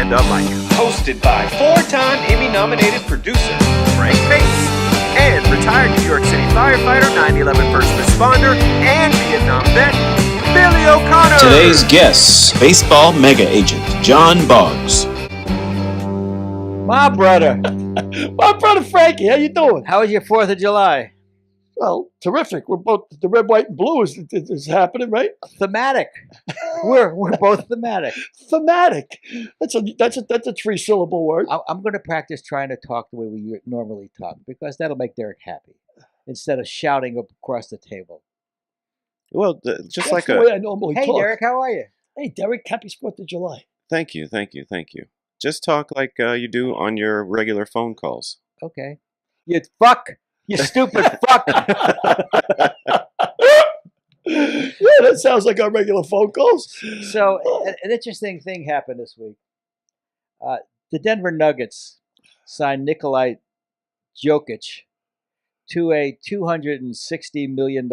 Stand-Up Mike. Hosted by four-time Emmy-nominated producer Frank Payton and retired New York City firefighter, 9/11 first responder, and Vietnam vet, Billy O'Connor. Today's guests, baseball mega agent John Boggs. My brother. My brother Frankie, how you doing? How was your 4th of July? Well, terrific. We're both the red, white, and blue is happening, right? Thematic. We're both thematic. Thematic. That's a 3-syllable word. I'm going to practice trying to talk the way we normally talk because that'll make Derek happy instead of shouting across the table. Well, just That's like the way I normally Hey, talk. Derek, how are you? Hey, Derek, happy 4th of July. Thank you. Just talk like you do on your regular phone calls. Okay. You fuck. You stupid fuck. Yeah, that sounds like our regular phone calls. So, an interesting thing happened this week. The Denver Nuggets signed Nikolai Jokic to a $260 million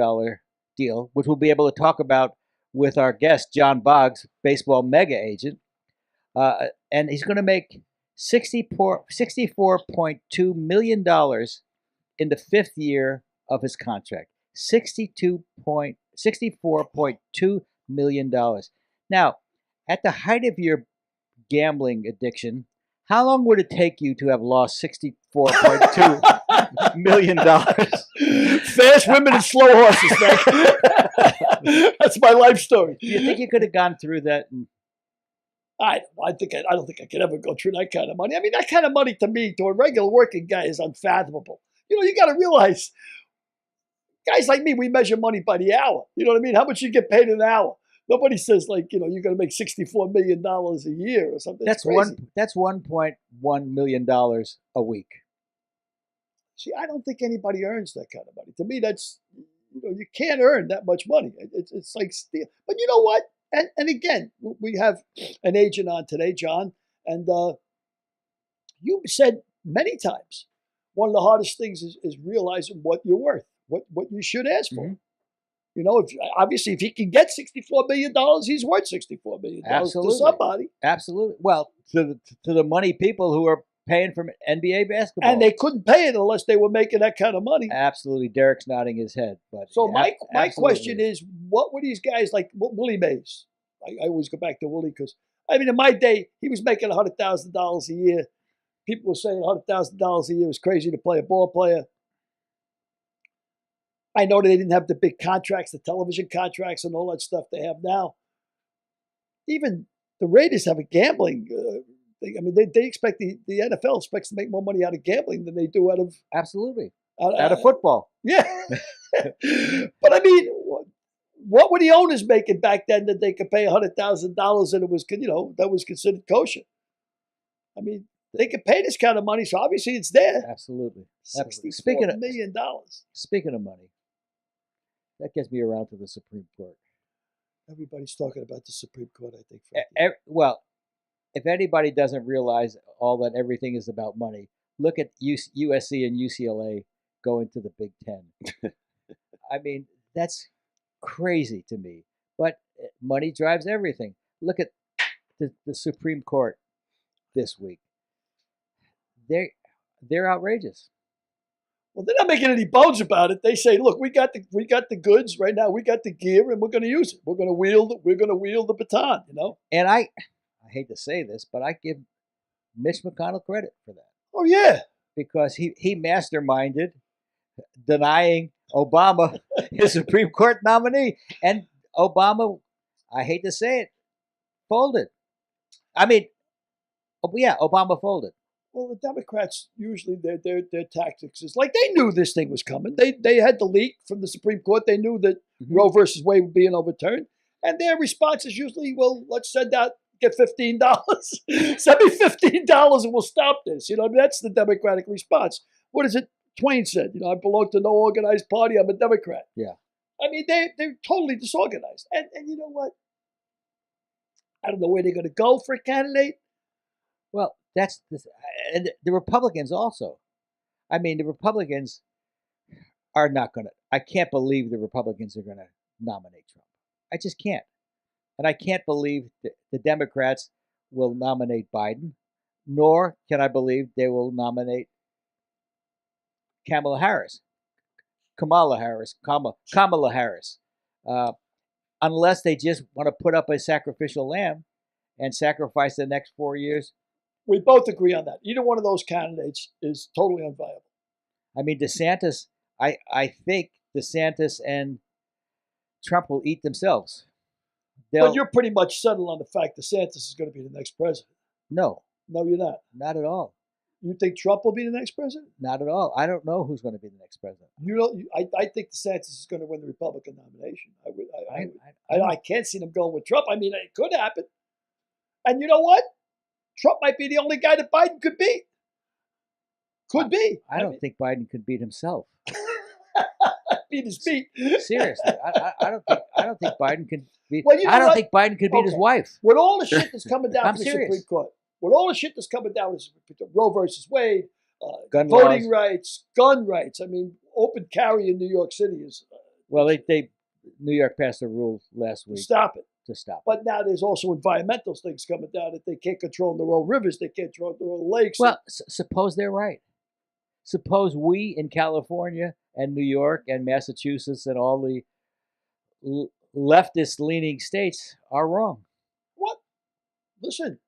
deal, which we'll be able to talk about with our guest, John Boggs, baseball mega agent. And he's going to make $64.2 million in the 5th year of his contract. $64.2 million. Now, at the height of your gambling addiction, how long would it take you to have lost $64.2 million? Fast women and slow horses, man. That's my life story. Do you think you could have gone through that? I don't think I could ever go through that kind of money. I mean, that kind of money to me, to a regular working guy, is unfathomable. You know, you got to realize, guys like me, we measure money by the hour. You know what I mean? How much you get paid an hour? Nobody says like, you know, you're going to make $64 million a year or something. That's $1.1 million a week. See, I don't think anybody earns that kind of money. To me, that's, you know, you can't earn that much money. It's like steal. But you know what? And again, we have an agent on today, John, and you said many times, one of the hardest things is realizing what you're worth, what you should ask for. Mm-hmm. You know, if he can get $64 million, he's worth $64 million to somebody. Absolutely. Well, to the money people who are paying for NBA basketball. And they couldn't pay it unless they were making that kind of money. Absolutely. Derek's nodding his head. But so my question is, what were these guys like Willie Mays? I always go back to Willie because, I mean, in my day, he was making $100,000 a year. People were saying $100,000 a year was crazy to play a ball player. I know they didn't have the big contracts, the television contracts and all that stuff they have now. Even the Raiders have a gambling thing. I mean, they expect the NFL expects to make more money out of gambling than they do out of... Absolutely. Out of football. Yeah. But I mean, what were the owners making back then that they could pay $100,000 and it was, you know, that was considered kosher? I mean, they could pay this kind of money, so obviously it's there. Absolutely. $64 million. Speaking of money, that gets me around to the Supreme Court. Everybody's talking about the Supreme Court, I think. Well, if anybody doesn't realize that everything is about money, look at USC and UCLA going to the Big Ten. I mean, that's crazy to me. But money drives everything. Look at the Supreme Court this week. They're outrageous. Well, they're not making any bones about it. They say, "Look, we got the goods right now. We got the gear, and we're going to use it. We're going to wield the baton." You know. And I hate to say this, but I give Mitch McConnell credit for that. Oh yeah, because he masterminded denying Obama his Supreme Court nominee, and Obama, I hate to say it, folded. I mean, yeah, Obama folded. Well, the Democrats usually their tactics is like they knew this thing was coming. They had the leak from the Supreme Court. They knew that Roe versus Wade would be overturned, and their response is usually, "Well, let's send out get $15. Send me $15 and we'll stop this." You know, that's the Democratic response. What is it? Twain said, "You know, I belong to no organized party. I'm a Democrat." Yeah. I mean, they're totally disorganized, and you know what? I don't know where they're going to go for a candidate. Well, and the Republicans also. I mean, the Republicans are not going to. I can't believe the Republicans are going to nominate Trump. I just can't. And I can't believe the Democrats will nominate Biden, nor can I believe they will nominate Kamala Harris, unless they just want to put up a sacrificial lamb and sacrifice the next 4 years. We both agree on that. Either one of those candidates is totally unviable. I mean, DeSantis, I think DeSantis and Trump will eat themselves. But you're pretty much settled on the fact DeSantis is going to be the next president. No, you're not. Not at all. You think Trump will be the next president? Not at all. I don't know who's going to be the next president. I think DeSantis is going to win the Republican nomination. I can't see them going with Trump. I mean, it could happen. And you know what? Trump might be the only guy that Biden could beat. Could be. I don't think Biden could beat himself. Beat his feet. Seriously, I don't think Biden can beat. Well, you know I don't what? think Biden could beat his wife. With all the shit that's coming down I'm from the serious. Supreme Court, with all the shit that's coming down with Roe versus Wade, Gun voting laws. rights, gun rights. I mean, open carry in New York City is Well, they New York passed a rule last week stop it. to stop it. But now there's also environmental things coming down that they can't control their own rivers, they can't control their own lakes. Well, suppose they're right. Suppose we in California and New York and Massachusetts and all the leftist-leaning states are wrong. What? Listen,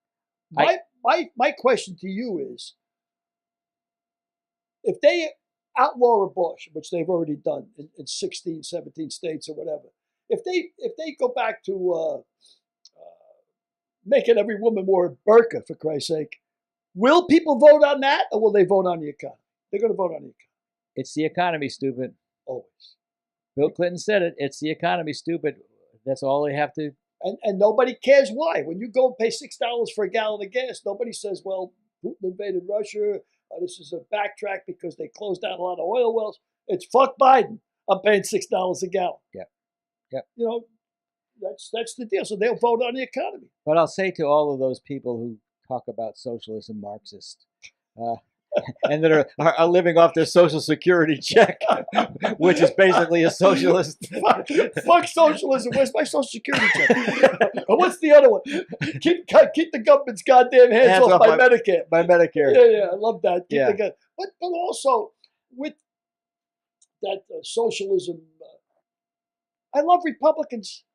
my question to you is, if they outlaw abortion, which they've already done in 16, 17 states or whatever, if they go back to making every woman wear a burqa, for Christ's sake, will people vote on that, or will they vote on the economy? They're going to vote on the economy. It's the economy, stupid. Always. Bill Clinton said it. It's the economy, stupid. That's all they have to. And nobody cares why. When you go and pay $6 for a gallon of gas, nobody says, well, Putin invaded Russia. This is a backtrack because they closed down a lot of oil wells. It's fuck Biden. I'm paying $6 a gallon. Yeah. You know, that's the deal. So they'll vote on the economy. But I'll say to all of those people who talk about socialist and Marxist, and that are living off their Social Security check, which is basically a socialist. Fuck socialism. Where's my Social Security check? What's the other one? Keep the government's goddamn hands off my Medicare. My Medicare. Yeah, I love that. Yeah. But also with that socialism, I love Republicans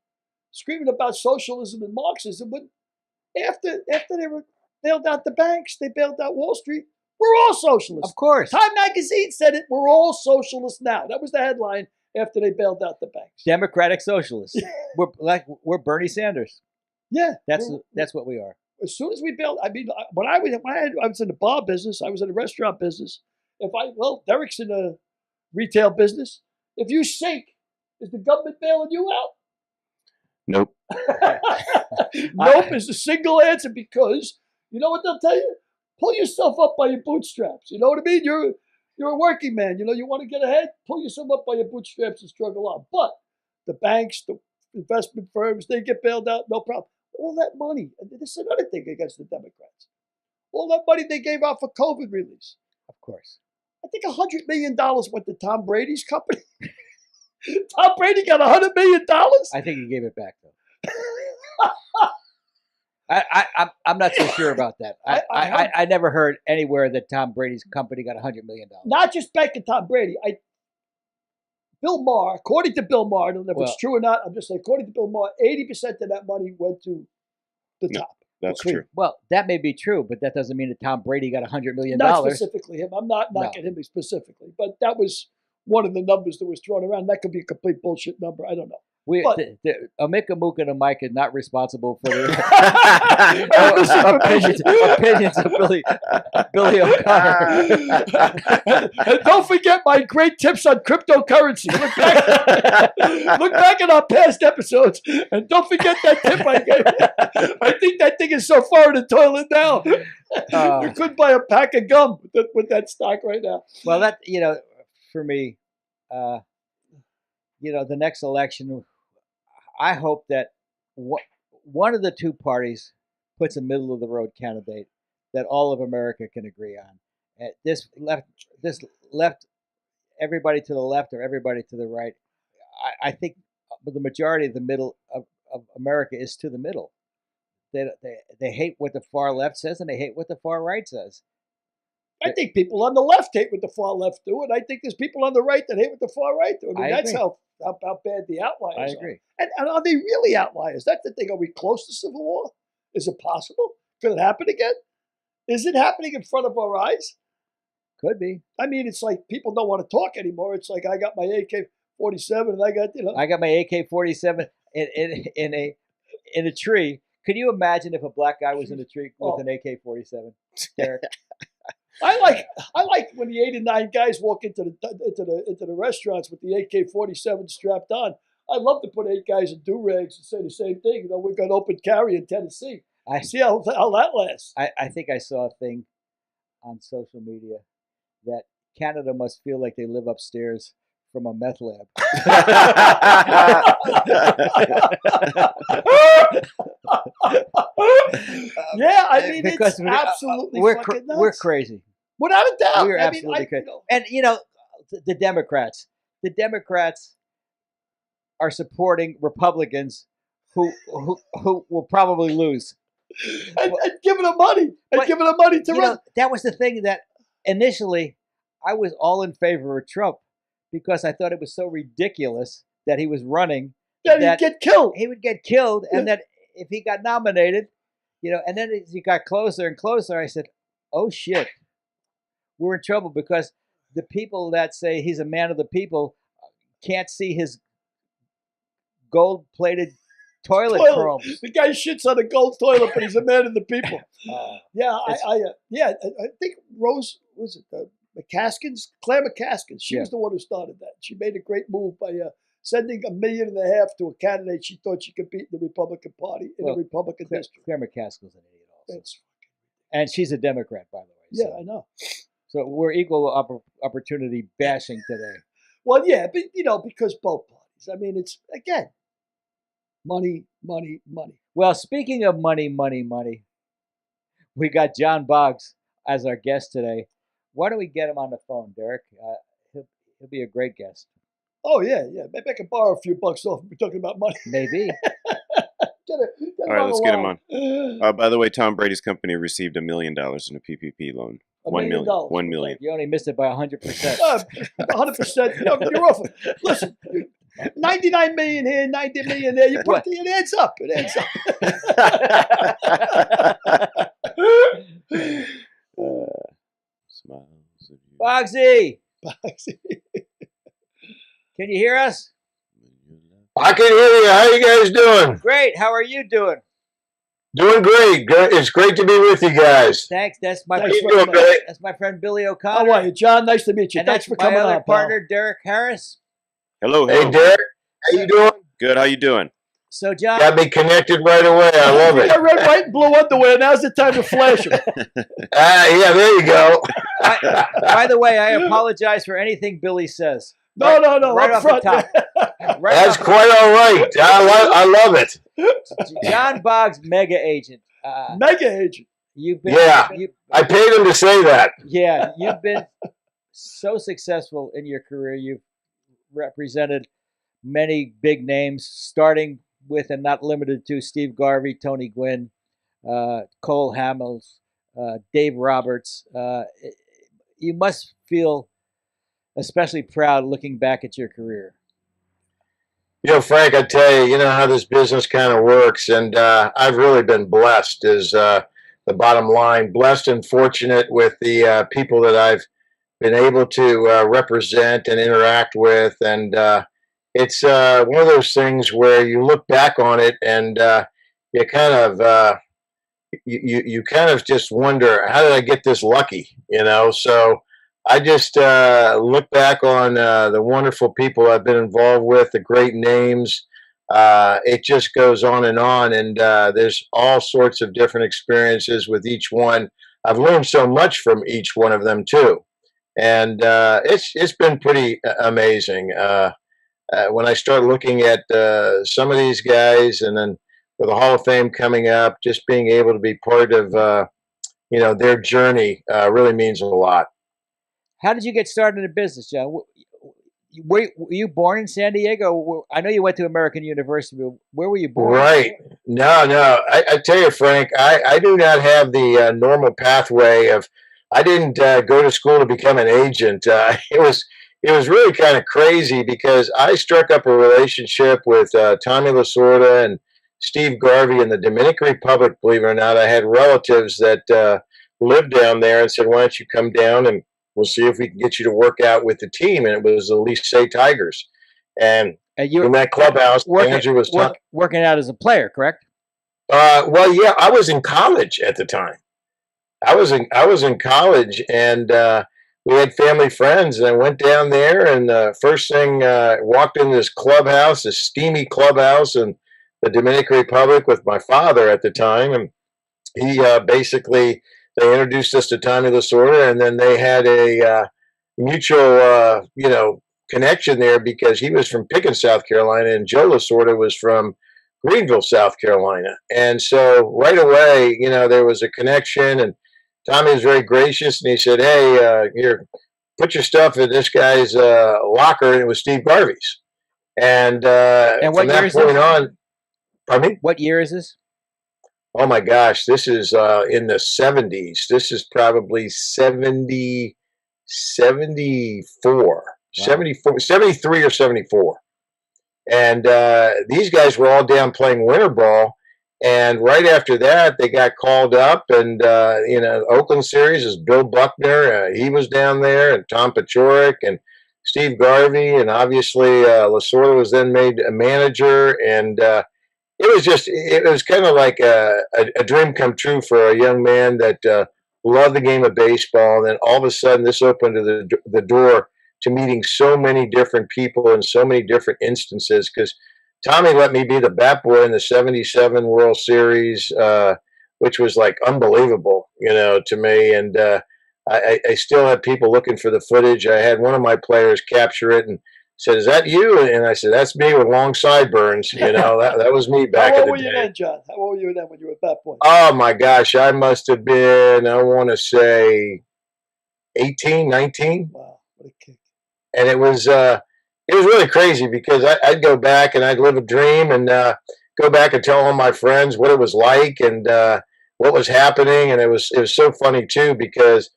screaming about socialism and Marxism, but after they were bailed out the banks, they bailed out Wall Street. We're all socialists. Of course. Time magazine said it. We're all socialists now. That was the headline after they bailed out the banks. Democratic socialists. We're Bernie Sanders. Yeah, that's what we are. As soon as we bailed, I mean, when I was in the bar business, I was in the restaurant business. Derek's in the retail business. If you sink, is the government bailing you out? Nope. Nope is the single answer, because you know what they'll tell you? Pull yourself up by your bootstraps. You know what I mean? You're a working man. You know, you want to get ahead? Pull yourself up by your bootstraps and struggle on. But the banks, the investment firms, they get bailed out, no problem. All that money, and this is another thing against the Democrats. All that money they gave out for COVID relief. Of course. I think $100 million went to Tom Brady's company. Tom Brady got $100 million? I think he gave it back, though. I'm not so sure about that. I never heard anywhere that Tom Brady's company got $100 million. Not just back to Tom Brady. Bill Maher, according to Bill Maher, I don't know if it's true or not, I'm just saying, according to Bill Maher, 80% of that money went to the top. That's true. Well, that may be true, but that doesn't mean that Tom Brady got $100 million. Not specifically him. I'm not knocking him specifically, but that was one of the numbers that was thrown around. That could be a complete bullshit number. I don't know. Amika Mook and Mike is not responsible for the opinions of Billy O'Connor. And don't forget my great tips on cryptocurrency. Look back at our past episodes, and don't forget that tip I gave. I think that thing is so far in the toilet now. You could buy a pack of gum with that stock right now. Well, that, for me, the next election, I hope that one of the two parties puts a middle of the road candidate that all of America can agree on. This left, everybody to the left or everybody to the right. I think the majority of the middle of America is to the middle. they hate what the far left says and they hate what the far right says. I think people on the left hate what the far left do, and I think there's people on the right that hate what the far right do. I mean, that's agree. how bad the outliers I are. agree. And are they really outliers? That's the thing. Are we close to civil war? Is it possible? Could it happen again? Is it happening in front of our eyes? Could be. I mean, it's like people don't want to talk anymore. It's like I got my AK-47 and I got, I got my AK-47 in a tree. Could you imagine if a black guy was in a tree with an AK-47? Derek? I like when the 8 and 9 guys walk into the restaurants with the AK-47 strapped on. I love to put 8 guys in do-rags and say the same thing. We've got open carry in Tennessee. I see how that lasts. I think I saw a thing on social media that Canada must feel like they live upstairs from a meth lab. Yeah, I mean, because it's absolutely fucking nuts. We're crazy. Without a doubt. We're absolutely crazy. And, the Democrats are supporting Republicans who will probably lose. And giving them money. And giving them money to run. That was the thing that initially I was all in favor of Trump because I thought it was so ridiculous that he was running. That he'd get killed. He would get killed. And that if he got nominated, and then as he got closer and closer, I said, oh, shit. We're in trouble because the people that say he's a man of the people can't see his gold-plated toilet chromes. The guy shits on a gold toilet, but he's a man of the people. I think Rose, was it McCaskins? Claire McCaskins. She was the one who started that. She made a great move by sending $1.5 million to a candidate she thought she could beat in the Republican Party in a Republican district. Claire McCaskins an idiot also. And she's a Democrat, by the way. Yeah, I know. So we're equal opportunity bashing today. Well, yeah, but because both parties. I mean, it's again, money. Well, speaking of money, we got John Boggs as our guest today. Why don't we get him on the phone, Derek? He'll be a great guest. Oh yeah. Maybe I can borrow a few bucks off. We're talking about money. Maybe. All right, let's get him on. By the way, Tom Brady's company received $1 million in a PPP loan. $1 million. $1 million. You only missed it by 100%. 100%. You're off. Listen, 99 million here, 90 million there. You put it adds up. It adds up. Smiles of you. Boggsy! Can you hear us? I can hear you. How you guys doing? Great. How are you doing? Doing great. It's great to be with you guys. Thanks. That's my friend Billy O'Connor. How are you, John? Nice to meet you. And Thanks for coming on. My on, partner, Derek Harris. Hello. Hey, Derek. How you doing? Good. How you doing? So, John. Got me connected right away. I love it. Red, white, and blue underwear. Now's the time to flash them. Yeah, there you go. By the way, I apologize for anything Billy says. No. Right off the top. That's quite all right. I love it. John Boggs, mega agent. Mega agent. You've been. I paid him to say that. Yeah, you've been so successful in your career. You've represented many big names, starting with and not limited to Steve Garvey, Tony Gwynn, Cole Hamels, Dave Roberts. You must feel especially proud looking back at your career. Frank, I tell you, how this business kind of works, and I've really been blessed is the bottom line. Blessed and fortunate with the people that I've been able to represent and interact with, and it's one of those things where you look back on it and you kind of you kind of just wonder, how did I get this lucky? So I just look back on the wonderful people I've been involved with, the great names. It just goes on, and there's all sorts of different experiences with each one. I've learned so much from each one of them too, and it's been pretty amazing. When I start looking at some of these guys, and then with the Hall of Fame coming up, just being able to be part of their journey really means a lot. How did you get started in business, John? were you born in San Diego? I know you went to American University. But where were you born? Right. No. I tell you, Frank, I do not have the normal pathway of. I didn't go to school to become an agent. It was really kind of crazy because I struck up a relationship with Tommy Lasorda and Steve Garvey in the Dominican Republic. Believe it or not, I had relatives that lived down there and said, "Why don't you come down and we'll see if we can get you to work out with the team?" And it was the Licey Tigers. And you in that clubhouse, Andrew was working out as a player, correct? Well, yeah, I was in college at the time. I was in college, and we had family friends. And I went down there, and first thing, walked into this clubhouse, this steamy clubhouse in the Dominican Republic with my father at the time, and he basically they introduced us to Tommy Lasorda, and then they had a mutual, connection there because he was from Pickens, South Carolina, and Joe Lasorda was from Greenville, South Carolina. And so right away, there was a connection, and Tommy was very gracious, and he said, "Hey, here, put your stuff in this guy's locker," and it was Steve Garvey's. And from that point on, pardon me? What year is this? Oh my gosh, this is in the 70s. This is probably 74, wow. 74, 73 or 74. And these guys were all down playing winter ball. And right after that, they got called up. And, Oakland series is Bill Buckner. He was down there, and Tom Paciorek and Steve Garvey. And obviously, Lasorda was then made a manager. And it was kind of like a dream come true for a young man that loved the game of baseball. And then all of a sudden, this opened the door to meeting so many different people in so many different instances, because Tommy let me be the bat boy in the 77 World Series, which was like unbelievable, to me. And I still had people looking for the footage. I had one of my players capture it and said, "Is that you?" And I said, "That's me with long sideburns." That was me back in the day. How old were you then, John? How old were you then when you were at that point? Oh, my gosh. I must have been, I want to say 18, 19. Wow, what a kick. And it was really crazy because I'd go back and I'd live a dream and go back and tell all my friends what it was like and what was happening. And it was so funny too, because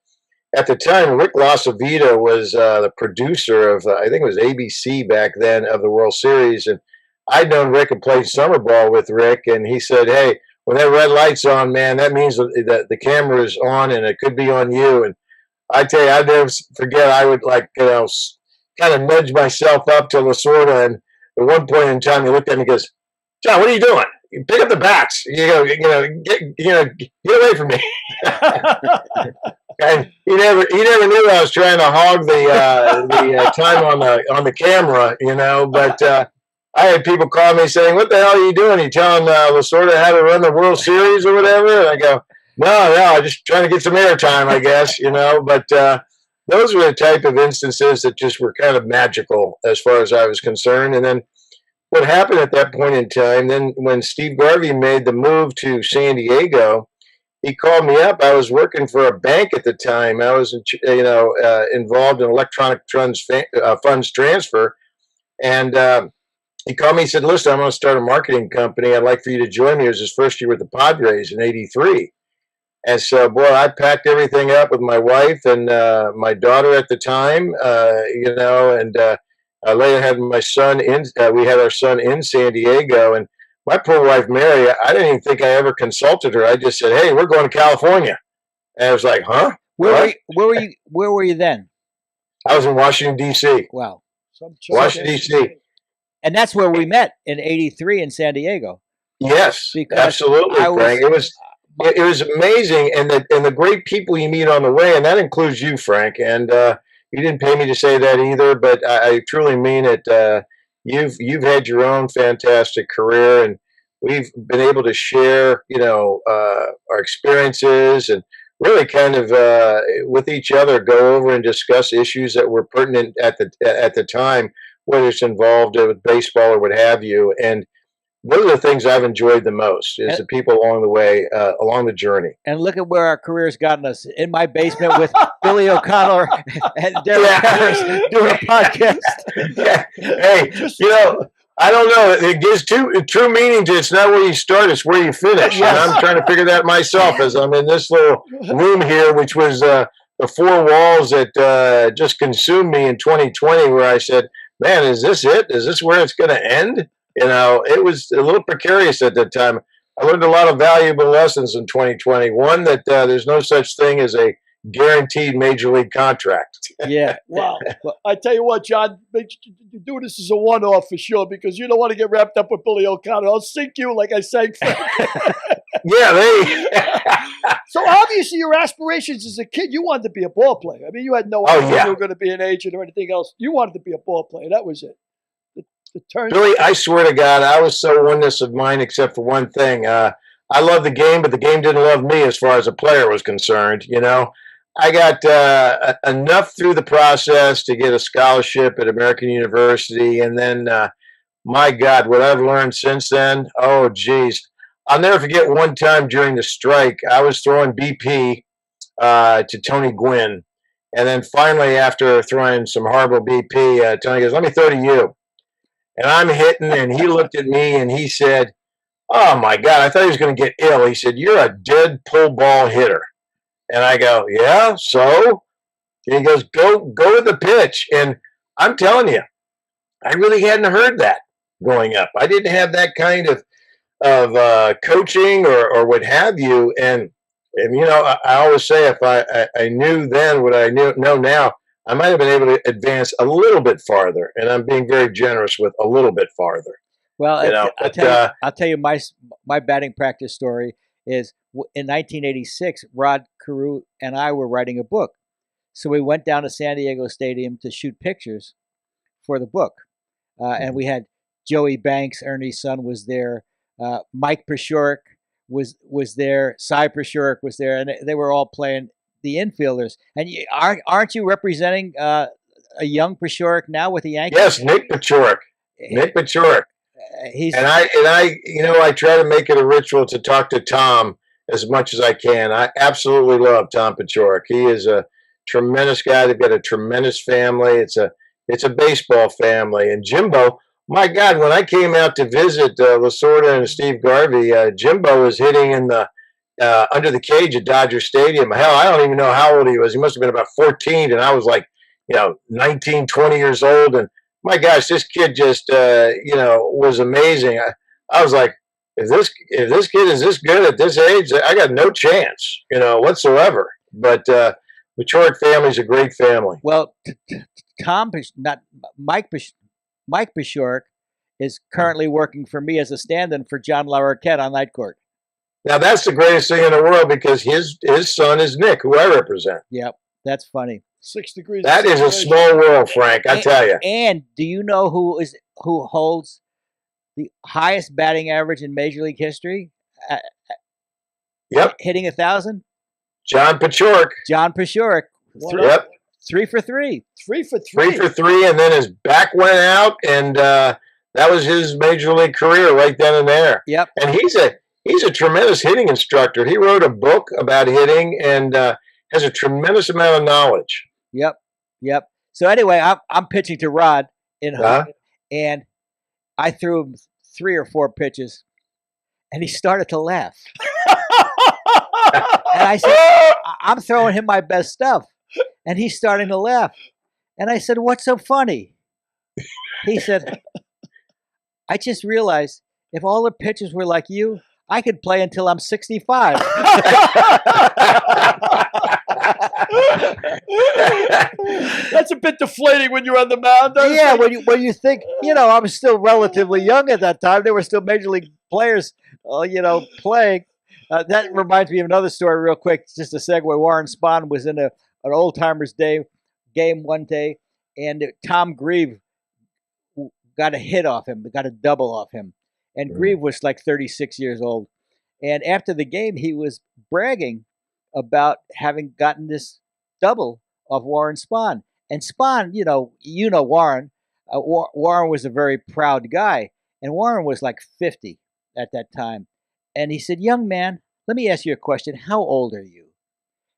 at the time, Rick Lasavita was the producer of, I think it was ABC back then, of the World Series. And I'd known Rick and played summer ball with Rick. And he said, "Hey, when that red light's on, man, that means that the camera is on and it could be on you." And I tell you, I'll never forget, I would kind of nudge myself up to Lasorda, and at one point in time, he looked at me and goes, "John, what are you doing? Pick up the bats. Get away from me." And he never knew I was trying to hog the time on the camera, But I had people call me saying, "What the hell are you doing? Are you telling Lasorda how to run the World Series or whatever?" And I go, No, I'm just trying to get some airtime, I guess, But those were the type of instances that just were kind of magical as far as I was concerned. And then what happened at that point in time, then when Steve Garvey made the move to San Diego, he called me up. I was working for a bank at the time. I was, involved in electronic funds transfer. And he called me and said, "Listen, I'm going to start a marketing company. I'd like for you to join me." It was his first year with the Padres in '83. And so, boy, I packed everything up with my wife and my daughter at the time, and I later had my son we had our son in San Diego. And my poor wife, Mary, I didn't even think I ever consulted her. I just said, "Hey, we're going to California." And I was like, "Huh? Where were you then? I was in Washington, D.C. Wow. Washington, D.C. And that's where we met in '83 in San Diego. Yes, absolutely, Frank. It was amazing, and the great people you meet on the way, and that includes you, Frank. And you didn't pay me to say that either, but I truly mean it. You've had your own fantastic career, and we've been able to share, our experiences and really kind of with each other go over and discuss issues that were pertinent at the time, whether it's involved with baseball or what have you. And those are the things I've enjoyed the most, is the people along the way, along the journey. And look at where our career's gotten us. In my basement with Billy O'Connor and Derek Harris doing a podcast. Yeah. Hey, I don't know. It gives true meaning to it's not where you start, it's where you finish. Yes. And I'm trying to figure that myself as I'm in this little room here, which was the four walls that just consumed me in 2020, where I said, man, is this it? Is this where it's going to end? It was a little precarious at that time. I learned a lot of valuable lessons in 2020. One, that there's no such thing as a guaranteed major league contract. Yeah. Wow. Well, I tell you what, John, you do this as a one-off for sure, because you don't want to get wrapped up with Billy O'Connor. I'll sink you like I sang Frank. Yeah, So obviously your aspirations as a kid, you wanted to be a ball player. I mean, you had no idea you were going to be an agent or anything else. You wanted to be a ball player. That was it. Billy, I swear to God, I was so oneness of mind except for one thing. I loved the game, but the game didn't love me as far as a player was concerned. I got enough through the process to get a scholarship at American University. And then, my God, what I've learned since then, oh, geez. I'll never forget one time during the strike, I was throwing BP to Tony Gwynn. And then finally, after throwing some horrible BP, Tony goes, let me throw to you. And I'm hitting, and he looked at me, and he said, oh, my God, I thought he was going to get ill. He said, you're a dead pull ball hitter. And I go, yeah, so? And he goes, go with the pitch. And I'm telling you, I really hadn't heard that growing up. I didn't have that kind of coaching or what have you. And I always say, if I knew then what I know now, I might have been able to advance a little bit farther, and I'm being very generous with a little bit farther. Well, I'll tell you my batting practice story is in 1986, Rod Carew and I were writing a book. So we went down to San Diego Stadium to shoot pictures for the book. And we had Joey Banks, Ernie's son, was there. Mike Pashurk was there. Cy Pashurk was there. And they were all playing the infielders. And aren't you representing a young Pashurk now with the Yankees? Yes, Nick Pashurk. Nick Pashurk. I try to make it a ritual to talk to Tom as much as I can. I absolutely love Tom Pashurk. He is a tremendous guy. They've got a tremendous family. It's a baseball family. And Jimbo, my God, when I came out to visit Lasorda and Steve Garvey, Jimbo was hitting in the under the cage at Dodger Stadium. Hell, I don't even know how old he was. He must have been about 14, and I was like, 19, 20 years old. And my gosh, this kid just, was amazing. I was like, if this kid is this good at this age, I got no chance, whatsoever. But Pashurk family is a great family. Well, Mike Pashurk is currently working for me as a stand-in for John Larroquette on Night Court. Now, that's the greatest thing in the world, because his son is Nick, who I represent. Yep, that's funny. 6 degrees. That is a small world, Frank, I tell you. And do you know who holds the highest batting average in Major League history? Yep. Hitting 1,000? John Pashurk. John Pashurk. Yep. 3 for 3. 3 for 3. 3 for 3, and then his back went out, and that was his Major League career right then and there. Yep. And he's a tremendous hitting instructor. He wrote a book about hitting and has a tremendous amount of knowledge. Yep. So anyway, I'm pitching to Rod and I threw him 3 or 4 pitches, and he started to laugh. And I said, I'm throwing him my best stuff, and he's starting to laugh. And I said, what's so funny? He said, I just realized if all the pitchers were like you, I could play until I'm 65. That's a bit deflating when you're on the mound. Yeah, when you think, I was still relatively young at that time. There were still major league players, playing. That reminds me of another story real quick, just a segue. Warren Spahn was in an old-timers game one day, and Tom Grieve got a hit off him, got a double off him. And Grieve was like 36 years old. And after the game, he was bragging about having gotten this double of Warren Spahn. And Spahn, Warren. Warren was a very proud guy. And Warren was like 50 at that time. And he said, young man, let me ask you a question. How old are you?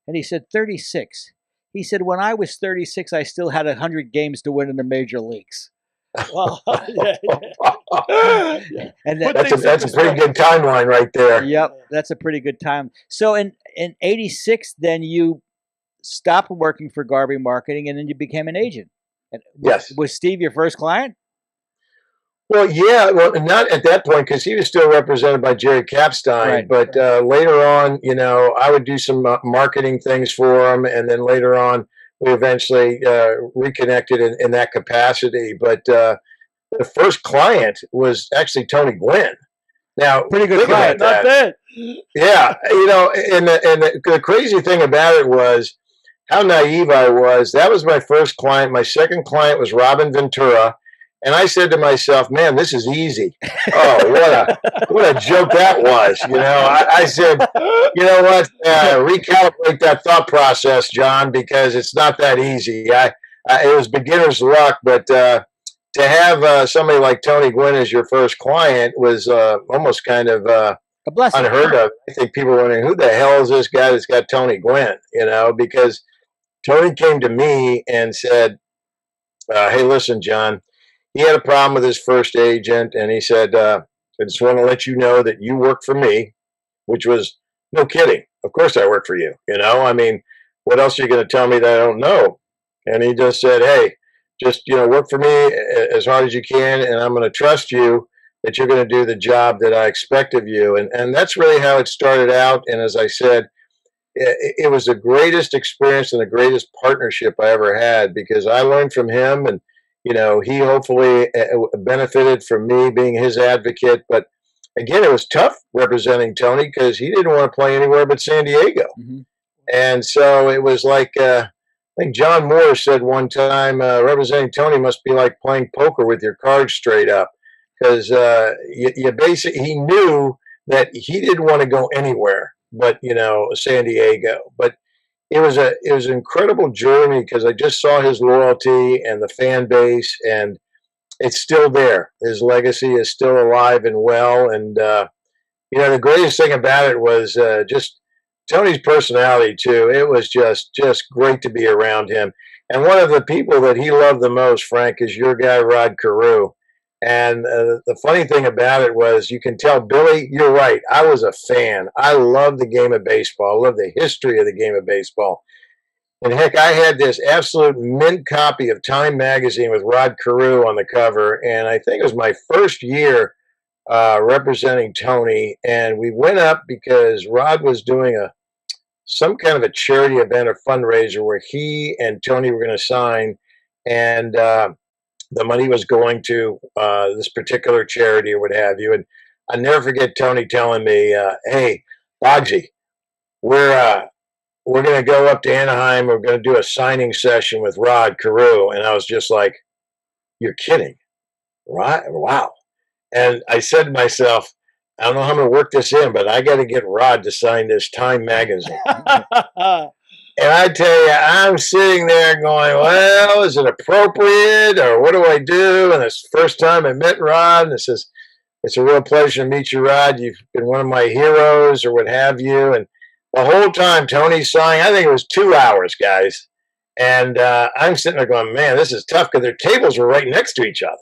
And he said, 36. He said, when I was 36, I still had 100 games to win in the major leagues. Well, yeah. And that's a pretty good timeline right there. Yep, that's a pretty good time. So in 86, then you stopped working for Garvey Marketing, and then you became an agent. And Yes. Was Steve your first client? Well, yeah, well, not at that point because he was still represented by Jerry Kapstein. Right. But later on, I would do some marketing things for him, and then later on, we eventually reconnected in that capacity. But the first client was actually Tony Gwynn. Now, pretty good client, not bad. Yeah, and the crazy thing about it was how naive I was. That was my first client. My second client was Robin Ventura. And I said to myself, man, this is easy. Oh, what a joke that was. I said, you know what? Recalibrate that thought process, John, because it's not that easy. It was beginner's luck, but to have somebody like Tony Gwynn as your first client was almost kind of a blessing. Unheard of. I think people are wondering, who the hell is this guy that's got Tony Gwynn? Because Tony came to me and said, hey, listen, John, he had a problem with his first agent, and he said, I just want to let you know that you work for me, which was, no kidding. Of course I work for you. I mean, what else are you going to tell me that I don't know? And he just said, hey, just, work for me as hard as you can, and I'm going to trust you that you're going to do the job that I expect of you. And that's really how it started out. And as I said, it was the greatest experience and the greatest partnership I ever had because I learned from him, and he hopefully benefited from me being his advocate. But again, it was tough representing Tony because he didn't want to play anywhere but San Diego. Mm-hmm. And so it was like, I think John Moore said one time, representing Tony must be like playing poker with your cards straight up. Because you basically, he knew that he didn't want to go anywhere but, San Diego. But it was an incredible journey because I just saw his loyalty and the fan base, and it's still there. His legacy is still alive and well. And, the greatest thing about it was just Tony's personality, too. It was just great to be around him. And one of the people that he loved the most, Frank, is your guy, Rod Carew. And the funny thing about it was you can tell, Billy, you're right. I was a fan. I love the game of baseball. I love the history of the game of baseball. And heck, I had this absolute mint copy of Time magazine with Rod Carew on the cover. And I think it was my first year representing Tony. And we went up because Rod was doing some kind of a charity event or fundraiser where he and Tony were going to sign. And the money was going to this particular charity or what have you. And I'll never forget Tony telling me, hey, Boggsy, we're going to go up to Anaheim. We're going to do a signing session with Rod Carew. And I was just like, you're kidding. Right? Wow. And I said to myself, I don't know how I'm going to work this in, but I got to get Rod to sign this Time magazine. And I tell you, I'm sitting there going, well, is it appropriate or what do I do? And it's the first time I met Rod. And it says, it's a real pleasure to meet you, Rod. You've been one of my heroes or what have you. And the whole time Tony's sighing, I think it was 2 hours, guys. And I'm sitting there going, man, this is tough because their tables were right next to each other.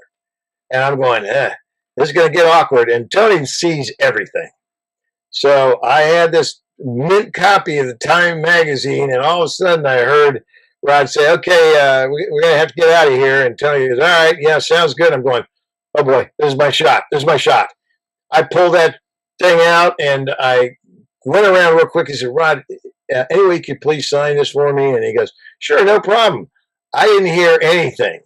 And I'm going, this is going to get awkward. And Tony sees everything. So I had this mint copy of the Time magazine, and all of a sudden I heard Rod say, okay, we're going to have to get out of here. And Tony goes, all right, yeah, sounds good. I'm going, oh boy, this is my shot. This is my shot. I pulled that thing out, and I went around real quick and said, Rod, anyway, could you please sign this for me? And he goes, sure, no problem. I didn't hear anything.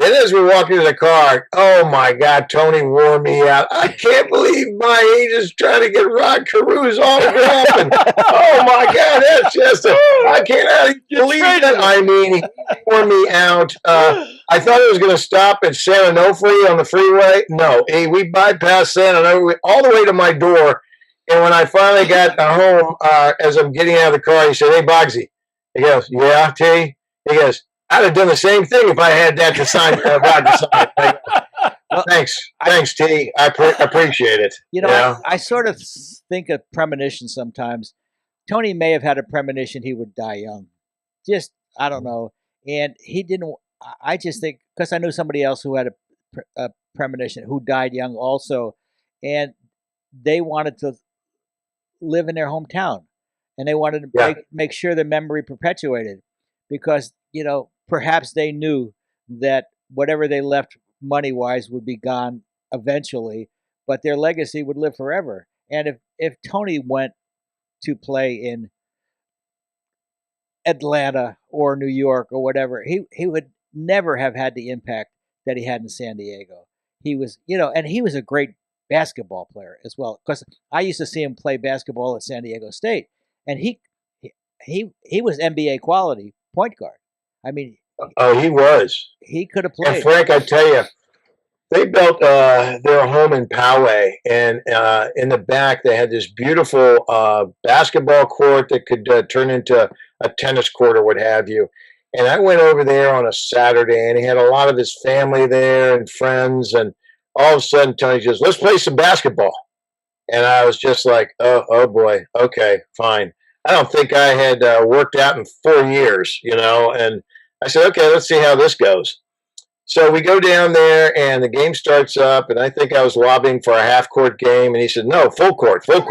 Then as we're walking to the car, oh my God, Tony wore me out. I can't believe my agent's trying to get Rod Carew's autograph. And oh my God, that's just I can't believe it. I mean, he wore me out. I thought it was going to stop at San Onofre on the freeway. No, we bypassed San Onofre all the way to my door. And when I finally got home, as I'm getting out of the car, he said, hey, Boggsy. He goes, yeah, T? He goes, I'd have done the same thing if I had that to sign, Rod to sign. Thanks, T. I appreciate it. I sort of think of premonition sometimes. Tony may have had a premonition he would die young. Just, I don't know. And he didn't. I just think, because I knew somebody else who had a premonition who died young also, and they wanted to live in their hometown, and they wanted to make sure the memory perpetuated, because perhaps they knew that whatever they left money-wise would be gone eventually, but their legacy would live forever. And if Tony went to play in Atlanta or New York or whatever, he would never have had the impact that he had in San Diego. He was, and he was a great basketball player as well, because I used to see him play basketball at San Diego State, and he was NBA quality point guard. I mean, he was. He could have played. And Frank, I tell you, they built their home in Poway, and in the back they had this beautiful basketball court that could turn into a tennis court or what have you. And I went over there on a Saturday, and he had a lot of his family there and friends, and all of a sudden Tony says, "Let's play some basketball." And I was just like, oh boy, okay, fine. I don't think I had worked out in 4 years, and I said, okay, let's see how this goes. So we go down there, and the game starts up, and I think I was lobbying for a half-court game, and he said, no, full court. So,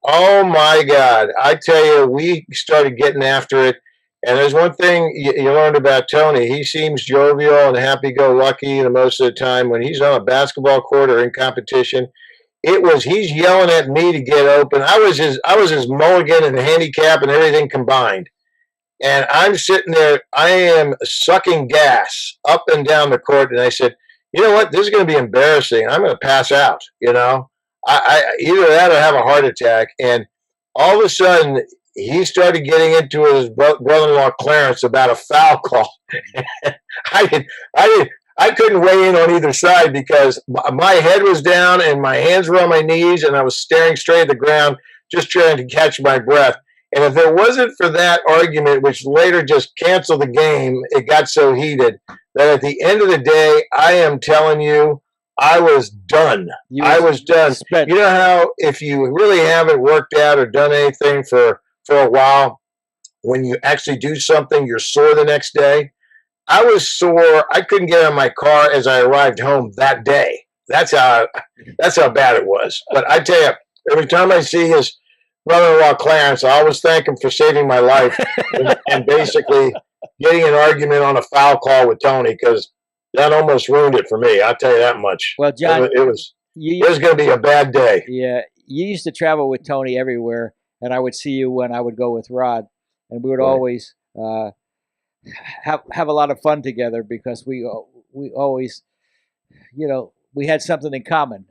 oh my God, I tell you, we started getting after it. And there's one thing you learned about Tony. He seems jovial and happy-go-lucky most of the time. When he's on a basketball court or in competition, he's yelling at me to get open. I was his mulligan and handicap and everything combined. And I'm sitting there, I am sucking gas up and down the court. And I said, you know what? This is going to be embarrassing. I'm going to pass out, I either that or have a heart attack. And all of a sudden, he started getting into his brother-in-law Clarence about a foul call. I couldn't weigh in on either side because my head was down and my hands were on my knees and I was staring straight at the ground, just trying to catch my breath. And if it wasn't for that argument, which later just canceled the game, it got so heated that at the end of the day, I am telling you, I was done. I was done. You know how if you really haven't worked out or done anything for a while, when you actually do something, you're sore the next day? I was sore. I couldn't get out of my car as I arrived home that day. That's how bad it was. But I tell you, every time I see his brother-in-law Clarence, I always thank him for saving my life and basically getting an argument on a foul call with Tony, because that almost ruined it for me. I'll tell you that much. Well, John, it was going to be a bad day. Yeah, you used to travel with Tony everywhere, and I would see you when I would go with Rod, and we would always have a lot of fun together because we always, we had something in common.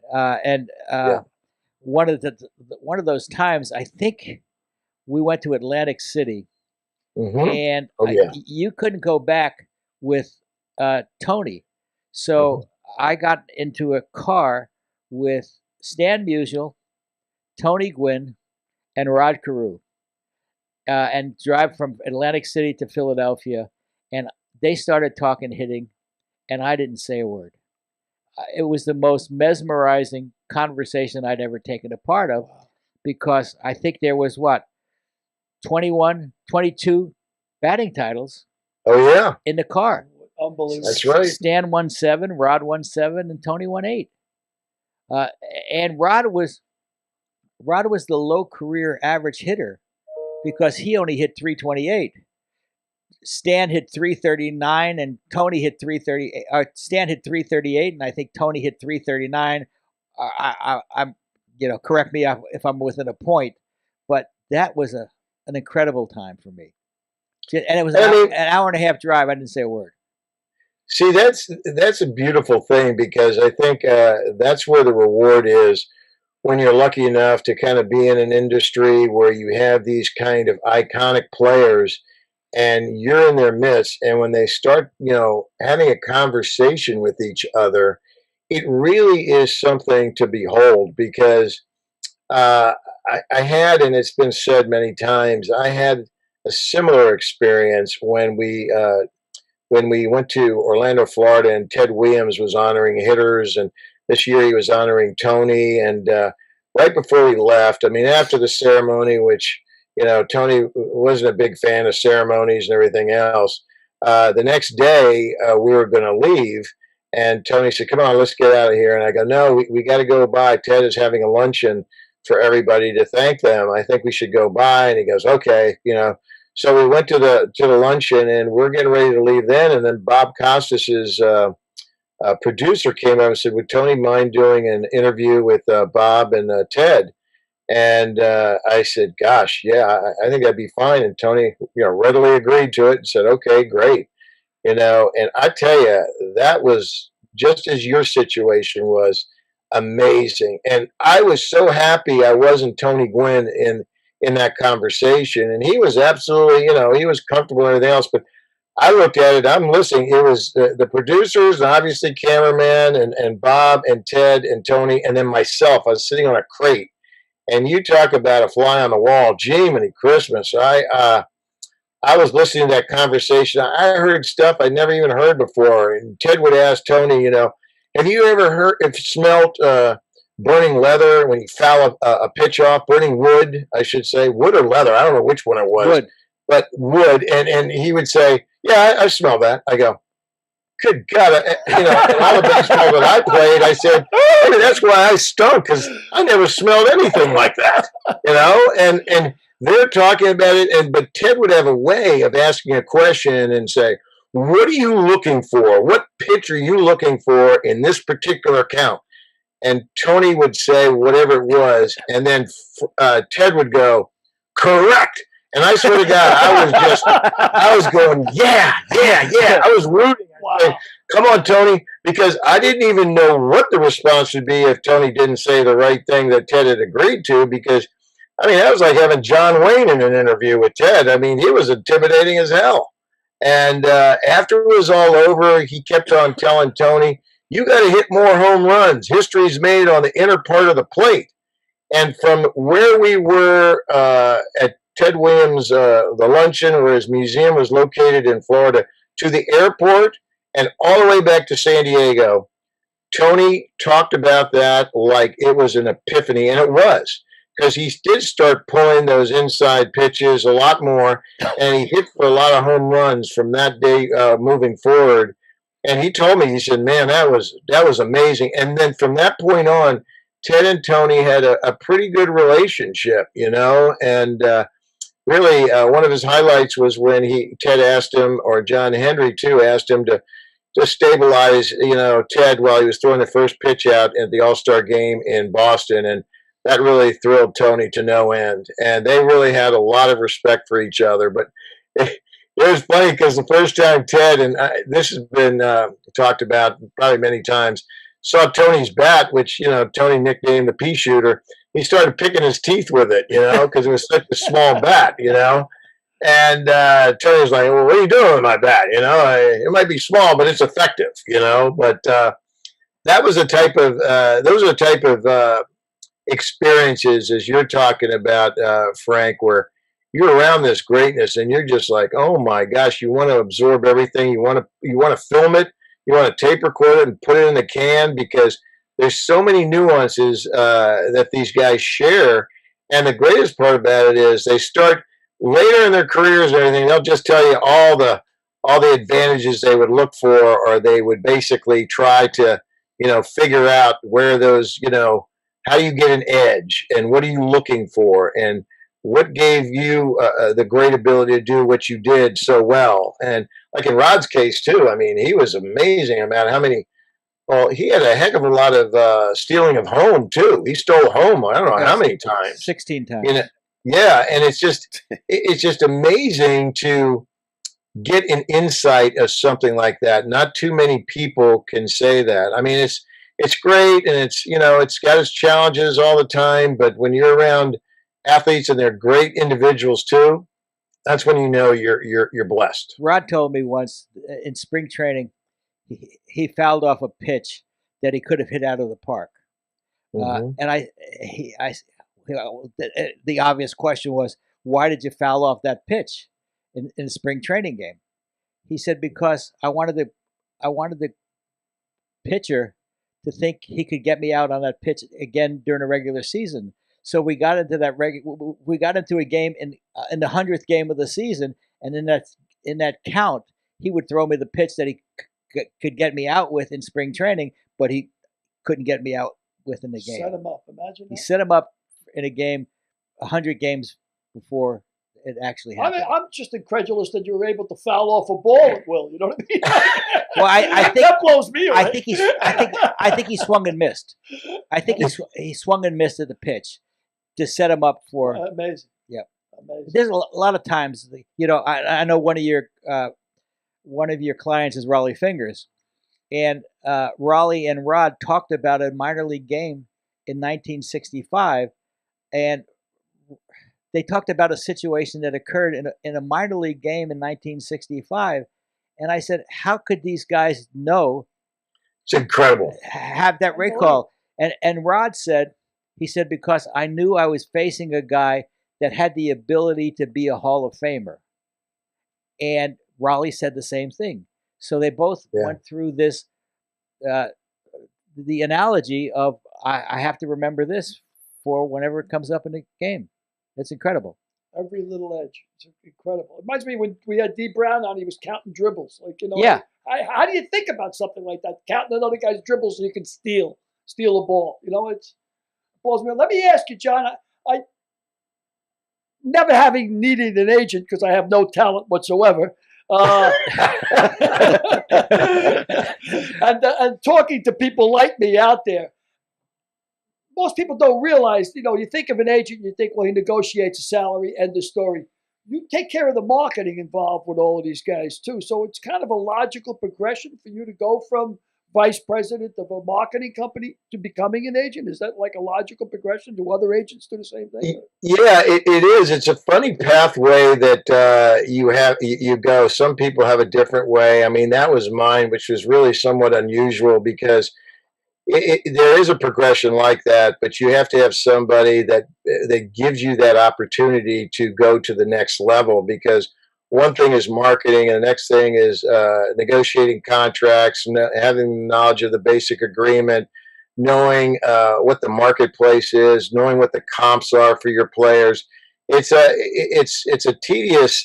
One of those times, I think we went to Atlantic City, and you couldn't go back with Tony, so I got into a car with Stan Musial, Tony Gwynn, and Rod Carew, and drive from Atlantic City to Philadelphia, and they started talking hitting, and I didn't say a word. It was the most mesmerizing conversation I'd ever taken a part of, because I think there was 21, 22 batting titles. Oh yeah, in the car. Unbelievable. That's right. Stan won 7, Rod won 7, and Tony won 8. And Rod was the low career average hitter because he only hit 328. Stan hit 339, and Tony hit 330. Stan hit 338, and I think Tony hit 339. I'm, correct me if I'm within a point, but that was an incredible time for me. And it was an hour and a half drive. I didn't say a word. See, that's a beautiful thing, because I think that's where the reward is when you're lucky enough to kind of be in an industry where you have these kind of iconic players and you're in their midst. And when they start, having a conversation with each other, it really is something to behold, because I had, and it's been said many times, I had a similar experience when we when we went to Orlando, Florida, and Ted Williams was honoring hitters, and this year he was honoring Tony. And right before we left, I mean, after the ceremony, which, Tony wasn't a big fan of ceremonies and everything else, the next day we were going to leave. And Tony said, "Come on, let's get out of here." And I go, "No, we got to go by. Ted is having a luncheon for everybody to thank them. I think we should go by." And he goes, "Okay, So we went to the luncheon, and we're getting ready to leave then. And then Bob Costas's producer came up and said, "Would Tony mind doing an interview with Bob and Ted?" And I said, "Gosh, yeah, I think that'd be fine." And Tony, readily agreed to it and said, "Okay, great." And I tell you, that was just as your situation was, amazing. And I was so happy I wasn't Tony Gwynn in that conversation. And he was absolutely, he was comfortable and everything else. But I looked at it, I'm listening. It was the producers, and obviously cameraman, and Bob and Ted and Tony, and then myself. I was sitting on a crate. And you talk about a fly on the wall. Gee, many Christmas. I was listening to that conversation. I heard stuff I never even heard before. And Ted would ask Tony, "Have you ever smelled burning leather when you foul a pitch off? Burning wood, I should say. Wood or leather? I don't know which one it was. Wood. But wood." And he would say, "Yeah, I smell that." I go, "Good God." In all the baseball that I played, I said, "Hey, that's why I stunk, because I never smelled anything like that." And they're talking about it, but Ted would have a way of asking a question and say, "What are you looking for? What pitch are you looking for in this particular count?" And Tony would say whatever it was, and then Ted would go, "Correct." And I swear to God, I was going, yeah. I was rooting. Wow. "Come on, Tony," because I didn't even know what the response would be if Tony didn't say the right thing that Ted had agreed to, because that was like having John Wayne in an interview with Ted. He was intimidating as hell. And after it was all over, he kept on telling Tony, "You got to hit more home runs. History's made on the inner part of the plate." And from where we were at Ted Williams, the luncheon, where his museum was located in Florida, to the airport and all the way back to San Diego, Tony talked about that like it was an epiphany, and it was. Because he did start pulling those inside pitches a lot more, and he hit for a lot of home runs from that day moving forward. And he told me, he said, "Man, that was amazing." And then from that point on, Ted and Tony had a pretty good relationship, And really, one of his highlights was when Ted asked him, or John Henry too, asked him to stabilize, Ted while he was throwing the first pitch out at the All-Star game in Boston, and that really thrilled Tony to no end. And they really had a lot of respect for each other. But it was funny because the first time Ted, and this has been talked about probably many times, saw Tony's bat, which, Tony nicknamed the pea shooter, he started picking his teeth with it, because it was such a small bat, And Tony was like, "Well, what are you doing with my bat? It might be small, but it's effective, But that was those are the type of experiences, as you're talking about, Frank, where you're around this greatness and you're just like, oh my gosh, you want to absorb everything. You want to film it. You want to tape record it and put it in the can, because there's so many nuances that these guys share. And the greatest part about it is they start later in their careers and everything. They'll just tell you all the advantages they would look for, or they would basically try to, figure out where those, how do you get an edge, and what are you looking for, and what gave you the great ability to do what you did so well. And like in Rod's case too, he was amazing about how many. Well, he had a heck of a lot of stealing of home too. He stole home, I don't know how many times. 16 times. Yeah, and it's just amazing to get an insight of something like that. Not too many people can say that. It's great, and it's got its challenges all the time. But when you're around athletes and they're great individuals too, that's when you're blessed. Rod told me once in spring training, he fouled off a pitch that he could have hit out of the park, and the obvious question was, why did you foul off that pitch in the spring training game? he said, because I wanted the pitcher to think he could get me out on that pitch again during a regular season. So we got into a game in the 100th game of the season, and in that count, he would throw me the pitch that he could get me out with in spring training, but he couldn't get me out with in the game. Set him up. Imagine that. He set him up in a game 100 games before it actually happened. I'm just incredulous that you were able to foul off a ball at will. You know what I mean? Well, I think that blows me away. I think he swung and missed. I think he swung and missed at the pitch to set him up for. Amazing. Yep. Amazing. There's a lot of times, I know one of your clients is Raleigh Fingers, and Raleigh and Rod talked about a minor league game in 1965, and they talked about a situation that occurred in a minor league game in 1965. And I said, how could these guys know? It's incredible. Have that recall. And Rod said, because I knew I was facing a guy that had the ability to be a Hall of Famer. And Raleigh said the same thing. So they both went through this, the analogy of, I have to remember this for whenever it comes up in the game. It's incredible. Every little edge. It's incredible. It reminds me when we had D. Brown on, he was counting dribbles. Yeah. How do you think about something like that? Counting another guy's dribbles so you can steal a ball. It blows me. Let me ask you, John, I never having needed an agent because I have no talent whatsoever. And talking to people like me out there, most people don't realize, you think of an agent, you think, well, he negotiates a salary, end of story. You take care of the marketing involved with all of these guys too. So it's kind of a logical progression for you to go from vice president of a marketing company to becoming an agent. Is that like a logical progression? Do other agents do the same thing? Yeah, it is. It's a funny pathway that you go. Some people have a different way. I mean, that was mine, which was really somewhat unusual because there is a progression like that, but you have to have somebody that gives you that opportunity to go to the next level, because one thing is marketing and the next thing is negotiating contracts, having knowledge of the basic agreement, knowing what the marketplace is, knowing what the comps are for your players. It's a tedious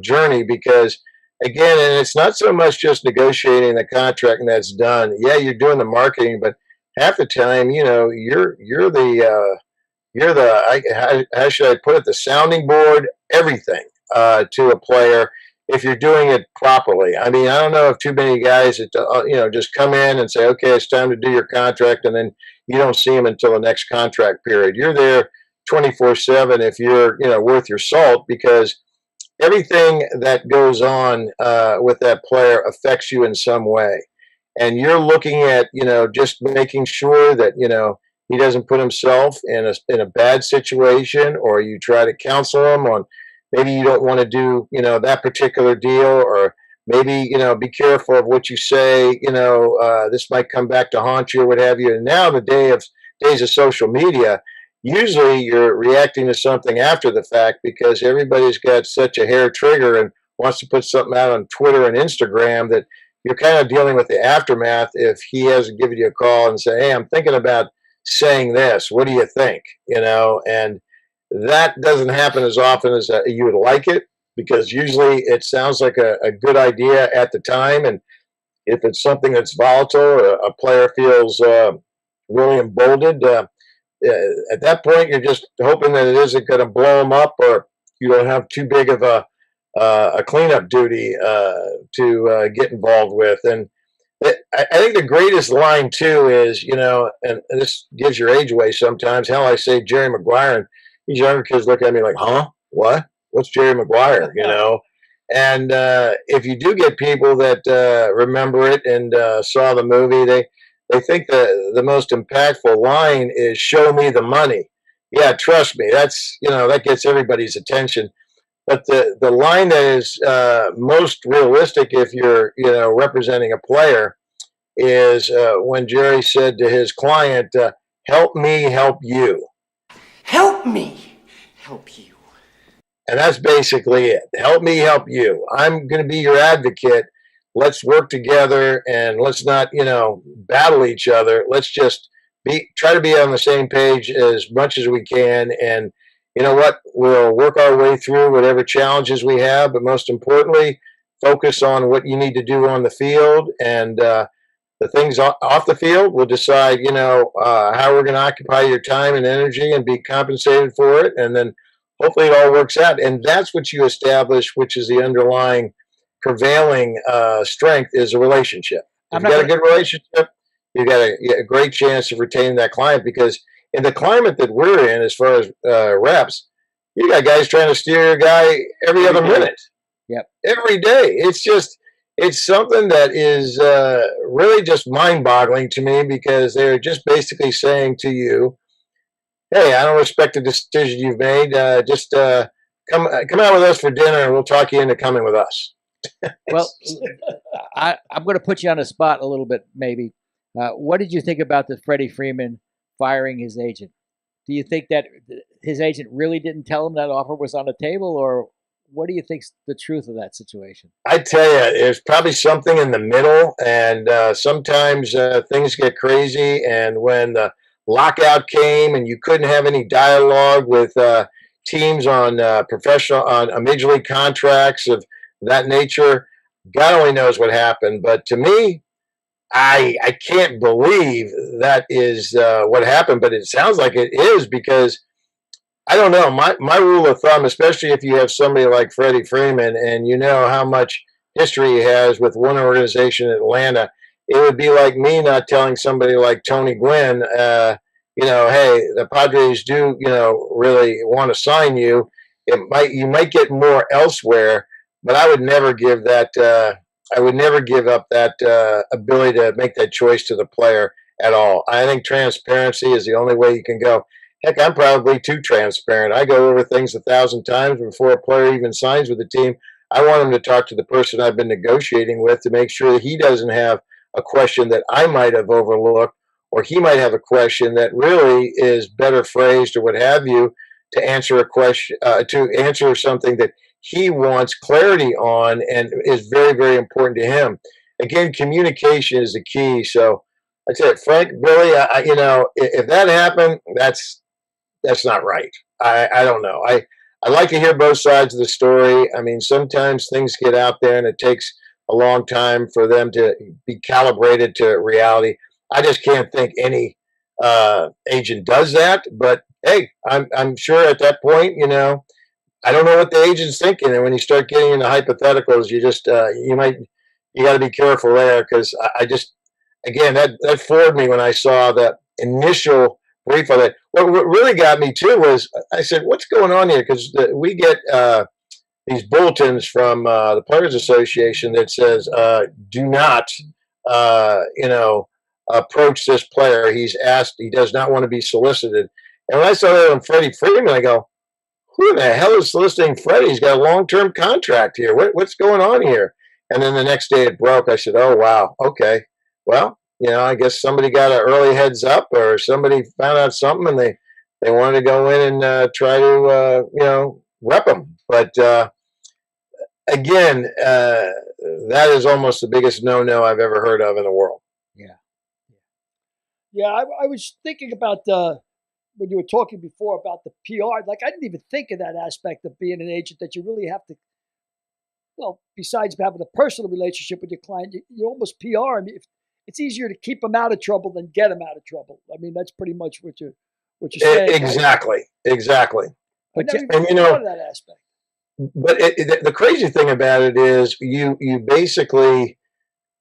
journey, because again, and it's not so much just negotiating the contract and that's done. Yeah, you're doing the marketing, but half the time, you're the how should I put it, the sounding board, everything to a player if you're doing it properly. I mean, I don't know if too many guys that just come in and say, okay, it's time to do your contract, and then you don't see them until the next contract period. You're there 24/7 if you're worth your salt, because everything that goes on with that player affects you in some way. And you're looking at, just making sure that, he doesn't put himself in a bad situation, or you try to counsel him on maybe you don't want to do, that particular deal, or maybe, be careful of what you say, this might come back to haunt you or what have you. And now the days of social media, usually you're reacting to something after the fact, because everybody's got such a hair trigger and wants to put something out on Twitter and Instagram that you're kind of dealing with the aftermath if he hasn't given you a call and say, hey, I'm thinking about saying this. What do you think? And that doesn't happen as often as you would like it, because usually it sounds like a good idea at the time. And if it's something that's volatile, a player feels really emboldened, at that point, you're just hoping that it isn't going to blow them up, or you don't have too big of a cleanup duty to get involved with. And I think the greatest line too is, and this gives your age away sometimes. Hell, I say Jerry Maguire, and these younger kids look at me like, huh? What? What's Jerry Maguire? And if you do get people that remember it and saw the movie, they think the most impactful line is "Show me the money." Yeah, trust me, that's that gets everybody's attention. But the line that is most realistic, if you're representing a player, is when Jerry said to his client, "Help me help you." Help me help you. And that's basically it. Help me help you. I'm going to be your advocate. Let's work together and let's not, battle each other. Let's just try to be on the same page as much as we can. And you know what? We'll work our way through whatever challenges we have, but most importantly, focus on what you need to do on the field, and the things off the field, we'll decide, how we're going to occupy your time and energy and be compensated for it. And then hopefully it all works out. And that's what you establish, which is the underlying prevailing strength, is a relationship. If you got a good relationship, you got a great chance of retaining that client, because in the climate that we're in, as far as reps, you got guys trying to steer your guy every other minute. Yep. Every day. It's something that is really just mind-boggling to me, because they're just basically saying to you, hey, I don't respect the decision you've made. Just come out with us for dinner and we'll talk you into coming with us. Well, I'm going to put you on the spot a little bit, maybe. What did you think about the Freddie Freeman firing his agent? Do you think that his agent really didn't tell him that offer was on the table, or what do you think's the truth of that situation? I tell you, there's probably something in the middle, and sometimes things get crazy. And when the lockout came and you couldn't have any dialogue with teams on on major league contracts of that nature, God only knows what happened. But to me, I can't believe that is what happened, but it sounds like it is, because I don't know. My rule of thumb, especially if you have somebody like Freddie Freeman and you know how much history he has with one organization in Atlanta, it would be like me not telling somebody like Tony Gwynn, hey, the Padres do, really want to sign you. You might get more elsewhere, but I would never give that. I would never give up that ability to make that choice to the player at all. I think transparency is the only way you can go. Heck, I'm probably too transparent. I go over things 1,000 times before a player even signs with the team. I want him to talk to the person I've been negotiating with to make sure that he doesn't have a question that I might have overlooked, or he might have a question that really is better phrased or what have you, to answer a question, to answer something that he wants clarity on and is very, very important to him. Again, communication is the key. So I said, Frank, Billy, if that happened, that's not right. I don't know. I like to hear both sides of the story. I mean, sometimes things get out there and it takes a long time for them to be calibrated to reality. I just can't think any agent does that. But hey, I'm sure at that point, I don't know what the agent's thinking. And when you start getting into hypotheticals, you just you got to be careful there, because I just, again, that floored me when I saw that initial brief of it. What really got me too was, I said, what's going on here? Because we get these bulletins from the Players Association that says, do not, approach this player. He does not want to be solicited. And when I saw that on Freddie Freeman, I go, who the hell is soliciting Freddie? He's got a long-term contract here. What's going on here? And then the next day it broke. I said, oh, wow. Okay. Well, I guess somebody got an early heads up, or somebody found out something and they wanted to go in and try to, rep them. But again, that is almost the biggest no-no I've ever heard of in the world. Yeah, I was thinking about when you were talking before about the PR. Like, I didn't even think of that aspect of being an agent, that you really have to, besides having a personal relationship with your client, you almost PR. I mean, it's easier to keep them out of trouble than get them out of trouble. I mean, that's pretty much what you're saying. Exactly. I never even thought of that aspect. But the crazy thing about it is, you basically,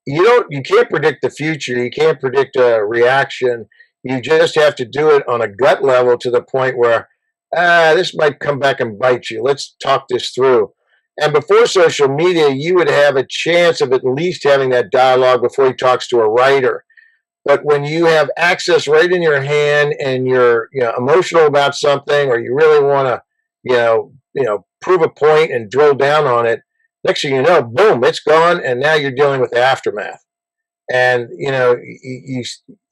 you can't predict the future. You can't predict a reaction. You just have to do it on a gut level, to the point where, this might come back and bite you. Let's talk this through. And before social media, you would have a chance of at least having that dialogue before he talks to a writer. But when you have access right in your hand and you're emotional about something, or you really want to prove a point and drill down on it, next thing you know, boom, it's gone, and now you're dealing with the aftermath. And you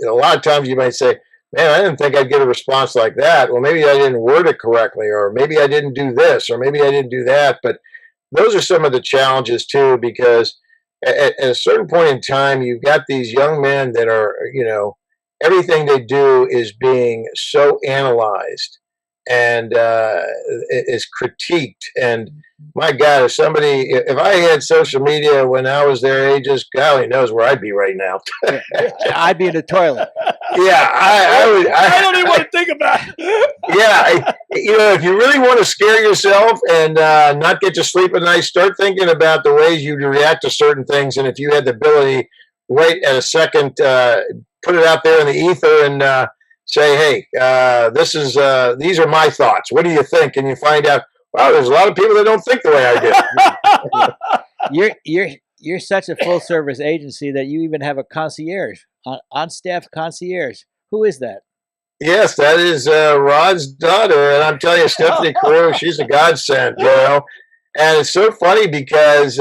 a lot of times you might say, man, I didn't think I'd get a response like that. Well, maybe I didn't word it correctly, or maybe I didn't do this, or maybe I didn't do that. But those are some of the challenges too, because at a certain point in time, you've got these young men that are, everything they do is being so analyzed and is critiqued. And my God, if I had social media when I was their ages, golly knows where I'd be right now. I'd be in the toilet. Yeah, I don't even want to think about it. Yeah, if you really want to scare yourself and not get to sleep at night, start thinking about the ways you react to certain things. And if you had the ability, right at a second, put it out there in the ether and say, hey, these are my thoughts. What do you think? And you find out, wow, there's a lot of people that don't think the way I do. You're such a full service agency that you even have a concierge, on staff concierge. Who is that? Yes, that is Rod's daughter, and I'm telling you, Stephanie Carew, she's a godsend, And it's so funny because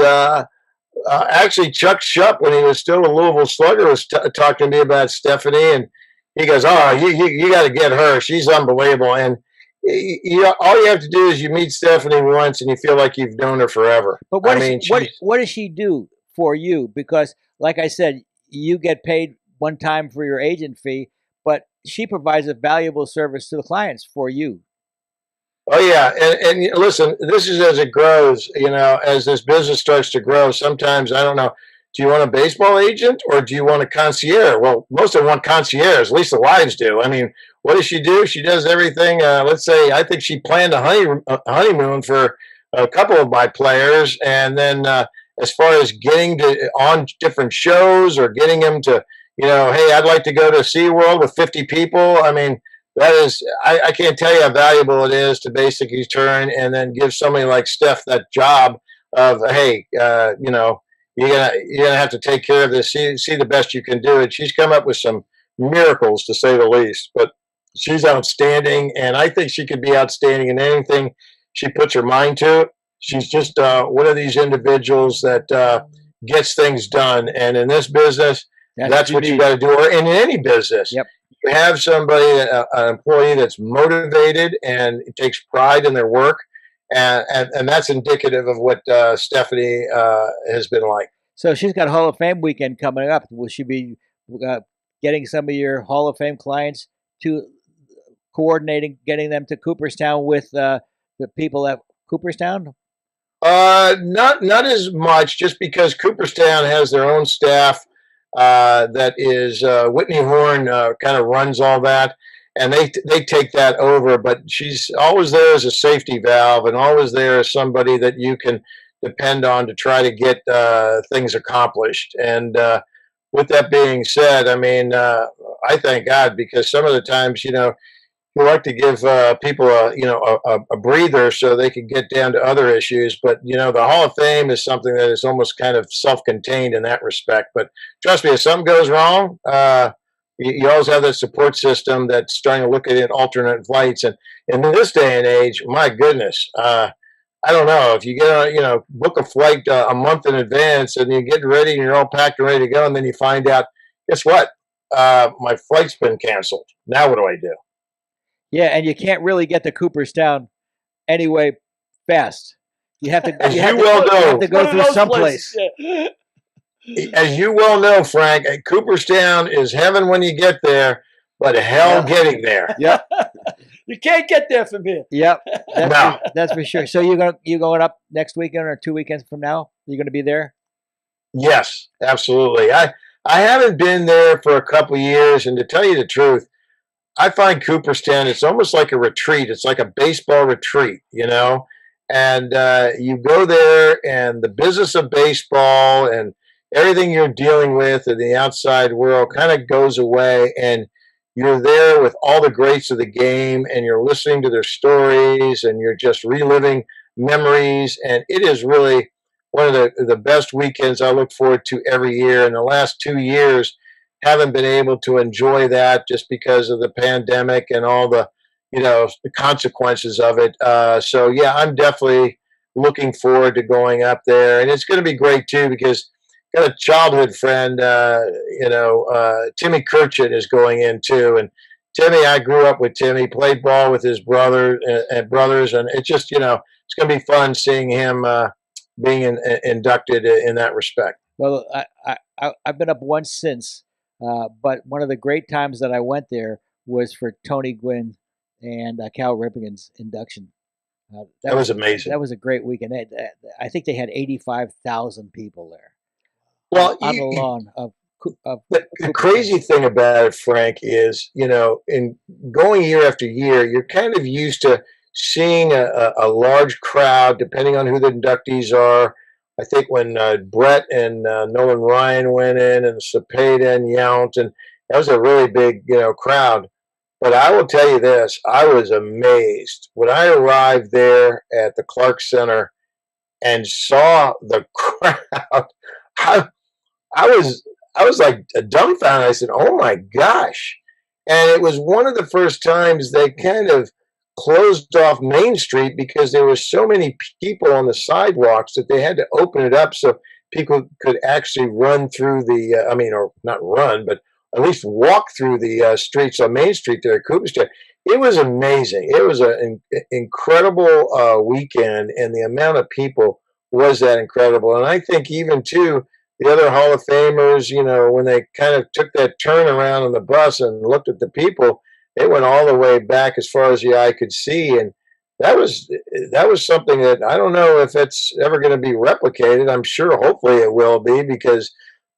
actually Chuck Shupp, when he was still a Louisville Slugger, was talking to me about Stephanie, and he goes, "Oh, you got to get her. She's unbelievable." And all you have to do is you meet Stephanie once, and you feel like you've known her forever. But what does she do for you? Because, like I said, you get paid one time for your agent fee, but she provides a valuable service to the clients for you. Oh yeah, and listen, this is as it grows. As this business starts to grow, sometimes I don't know. Do you want a baseball agent or do you want a concierge? Well, most of them want concierge. At least the wives do. I mean, what does she do? She does everything. Let's say I think she planned a honeymoon for a couple of my players, and then as far as getting on different shows or getting them to, hey, I'd like to go to SeaWorld with 50 people. I mean, that is, I can't tell you how valuable it is to basically turn and then give somebody like Steph that job of, hey, you're gonna have to take care of this. See the best you can do. And she's come up with some miracles, to say the least. But she's outstanding, and I think she could be outstanding in anything she puts her mind to. She's just one of these individuals that gets things done. And in this business, that's what you got to do. Or in any business, yep. You have somebody, an employee that's motivated and takes pride in their work. And that's indicative of what Stephanie has been like. So she's got Hall of Fame weekend coming up. Will she be getting some of your Hall of Fame clients to getting them to Cooperstown with the people at Cooperstown? Not as much, just because Cooperstown has their own staff that is Whitney Horn kind of runs all that. And they take that over, but she's always there as a safety valve and always there as somebody that you can depend on to try to get things accomplished. And with that being said, I mean, I thank God, because some of the times, you like to give people a breather so they can get down to other issues. But, the Hall of Fame is something that is almost kind of self-contained in that respect. But trust me, if something goes wrong, you always have that support system that's trying to look at alternate flights. And in this day and age, my goodness, I don't know, if you get book a flight a month in advance and you get ready and you're all packed and ready to go, and then you find out, guess what? My flight's been canceled. Now what do I do? Yeah, and you can't really get to Cooperstown anyway fast. You have to. You have to go through someplace. Yeah. As you well know, Frank, Cooperstown is heaven when you get there, but hell getting there. Yep. You can't get there from here. Yep. That's for sure. So you going up next weekend or 2 weekends from now? You're going to be there? Yes, absolutely. I haven't been there for a couple of years, and to tell you the truth, I find Cooperstown, it's almost like a retreat. It's like a baseball retreat, and you go there, and the business of baseball and everything you're dealing with in the outside world kind of goes away, and you're there with all the greats of the game, and you're listening to their stories, and you're just reliving memories. And it is really one of the best weekends I look forward to every year. In the last 2 years, haven't been able to enjoy that just because of the pandemic and all the consequences of it. So yeah, I'm definitely looking forward to going up there, and it's going to be great too, because got a childhood friend, Timmy Kirchin is going in too, and Timmy, I grew up with Timmy, played ball with his brother and brothers, and it's just, it's going to be fun seeing him being inducted in that respect. Well, I've been up once since, but one of the great times that I went there was for Tony Gwynn and Cal Ripken's induction. That was amazing. That was a great weekend. I think they had 85,000 people there. Well, on the lawn of the crazy thing about it, Frank, is, in going year after year, you're kind of used to seeing a large crowd, depending on who the inductees are. I think when Brett and Nolan Ryan went in, and Cepeda and Yount, and that was a really big, crowd. But I will tell you this, I was amazed when I arrived there at the Clark Center and saw the crowd. I was like dumbfounded. I said, "Oh my gosh!" And it was one of the first times they kind of closed off Main Street because there were so many people on the sidewalks that they had to open it up so people could actually run through or not run, but at least walk through the streets on Main Street there at Cooperstown. It was amazing. It was an incredible weekend, and the amount of people was that incredible. And I think even too, the other Hall of Famers, when they kind of took that turn around on the bus and looked at the people, they went all the way back as far as the eye could see. And that was something that I don't know if it's ever going to be replicated. I'm sure hopefully it will be, because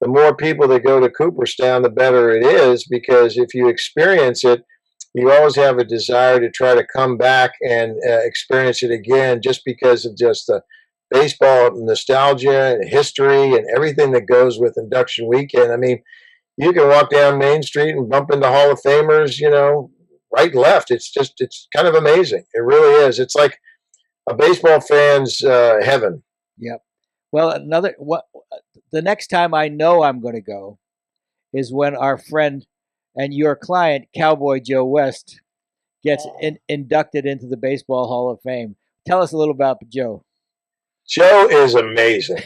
the more people that go to Cooperstown, the better it is, because if you experience it, you always have a desire to try to come back and experience it again, just because of just the baseball nostalgia and history and everything that goes with induction weekend. I mean, you can walk down Main Street and bump into Hall of Famers, right and left. It's kind of amazing. It really is. It's like a baseball fan's heaven. Yep. Well, the next time I know I'm going to go is when our friend and your client, Cowboy Joe West, gets inducted into the Baseball Hall of Fame. Tell us a little about Joe. Joe is amazing.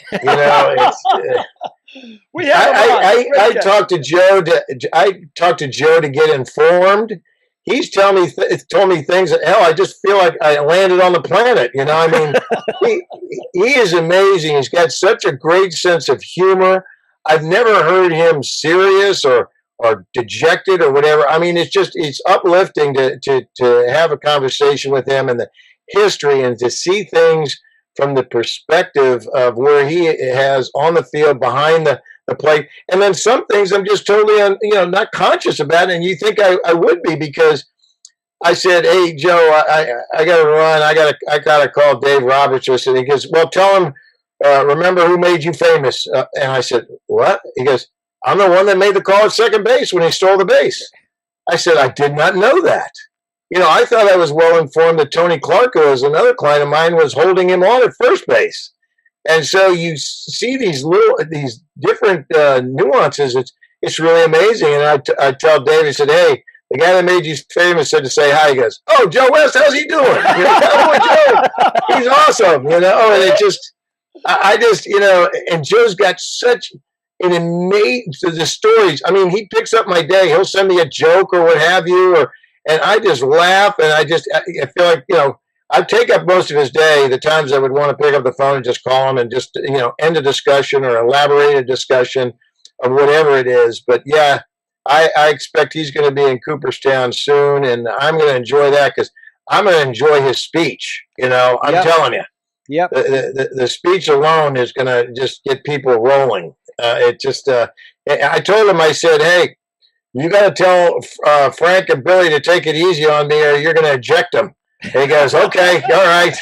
We have I talked to Joe. I talked to Joe to get informed. He's told me things that, hell, I just feel like I landed on the planet. He is amazing. He's got such a great sense of humor. I've never heard him serious or dejected or whatever. I mean, it's uplifting to have a conversation with him and the history, and to see things from the perspective of where he has on the field, behind the plate. And then some things I'm just totally not conscious about, and you think I would be, because I said, "Hey Joe, I got to run. I got to call Dave Roberts." And he goes, "Well, tell him, remember who made you famous?" And I said, "What?" He goes, "I'm the one that made the call at second base when he stole the base." I said, "I did not know that." I thought I was well informed that Tony Clark, who was another client of mine, was holding him on at first base. And so you see these different nuances. It's really amazing. And I tell Dave, I said, "Hey, the guy that made you famous said to say hi." He goes, "Oh, Joe West, how's he doing?" Joe, he's awesome. And and Joe's got such an amazing, the stories. I mean, he picks up my day. He'll send me a joke or what have you, and I just laugh, and I feel like, I'd take up most of his day, the times I would want to pick up the phone and just call him and just, end a discussion or elaborate a discussion of whatever it is. But yeah, I expect he's going to be in Cooperstown soon, and I'm going to enjoy that, because I'm going to enjoy his speech. I'm telling you. Yep. The speech alone is going to just get people rolling. I told him, I said, "Hey, you got to tell Frank and Billy to take it easy on me, or you're going to eject them." And he goes, "Okay, all right.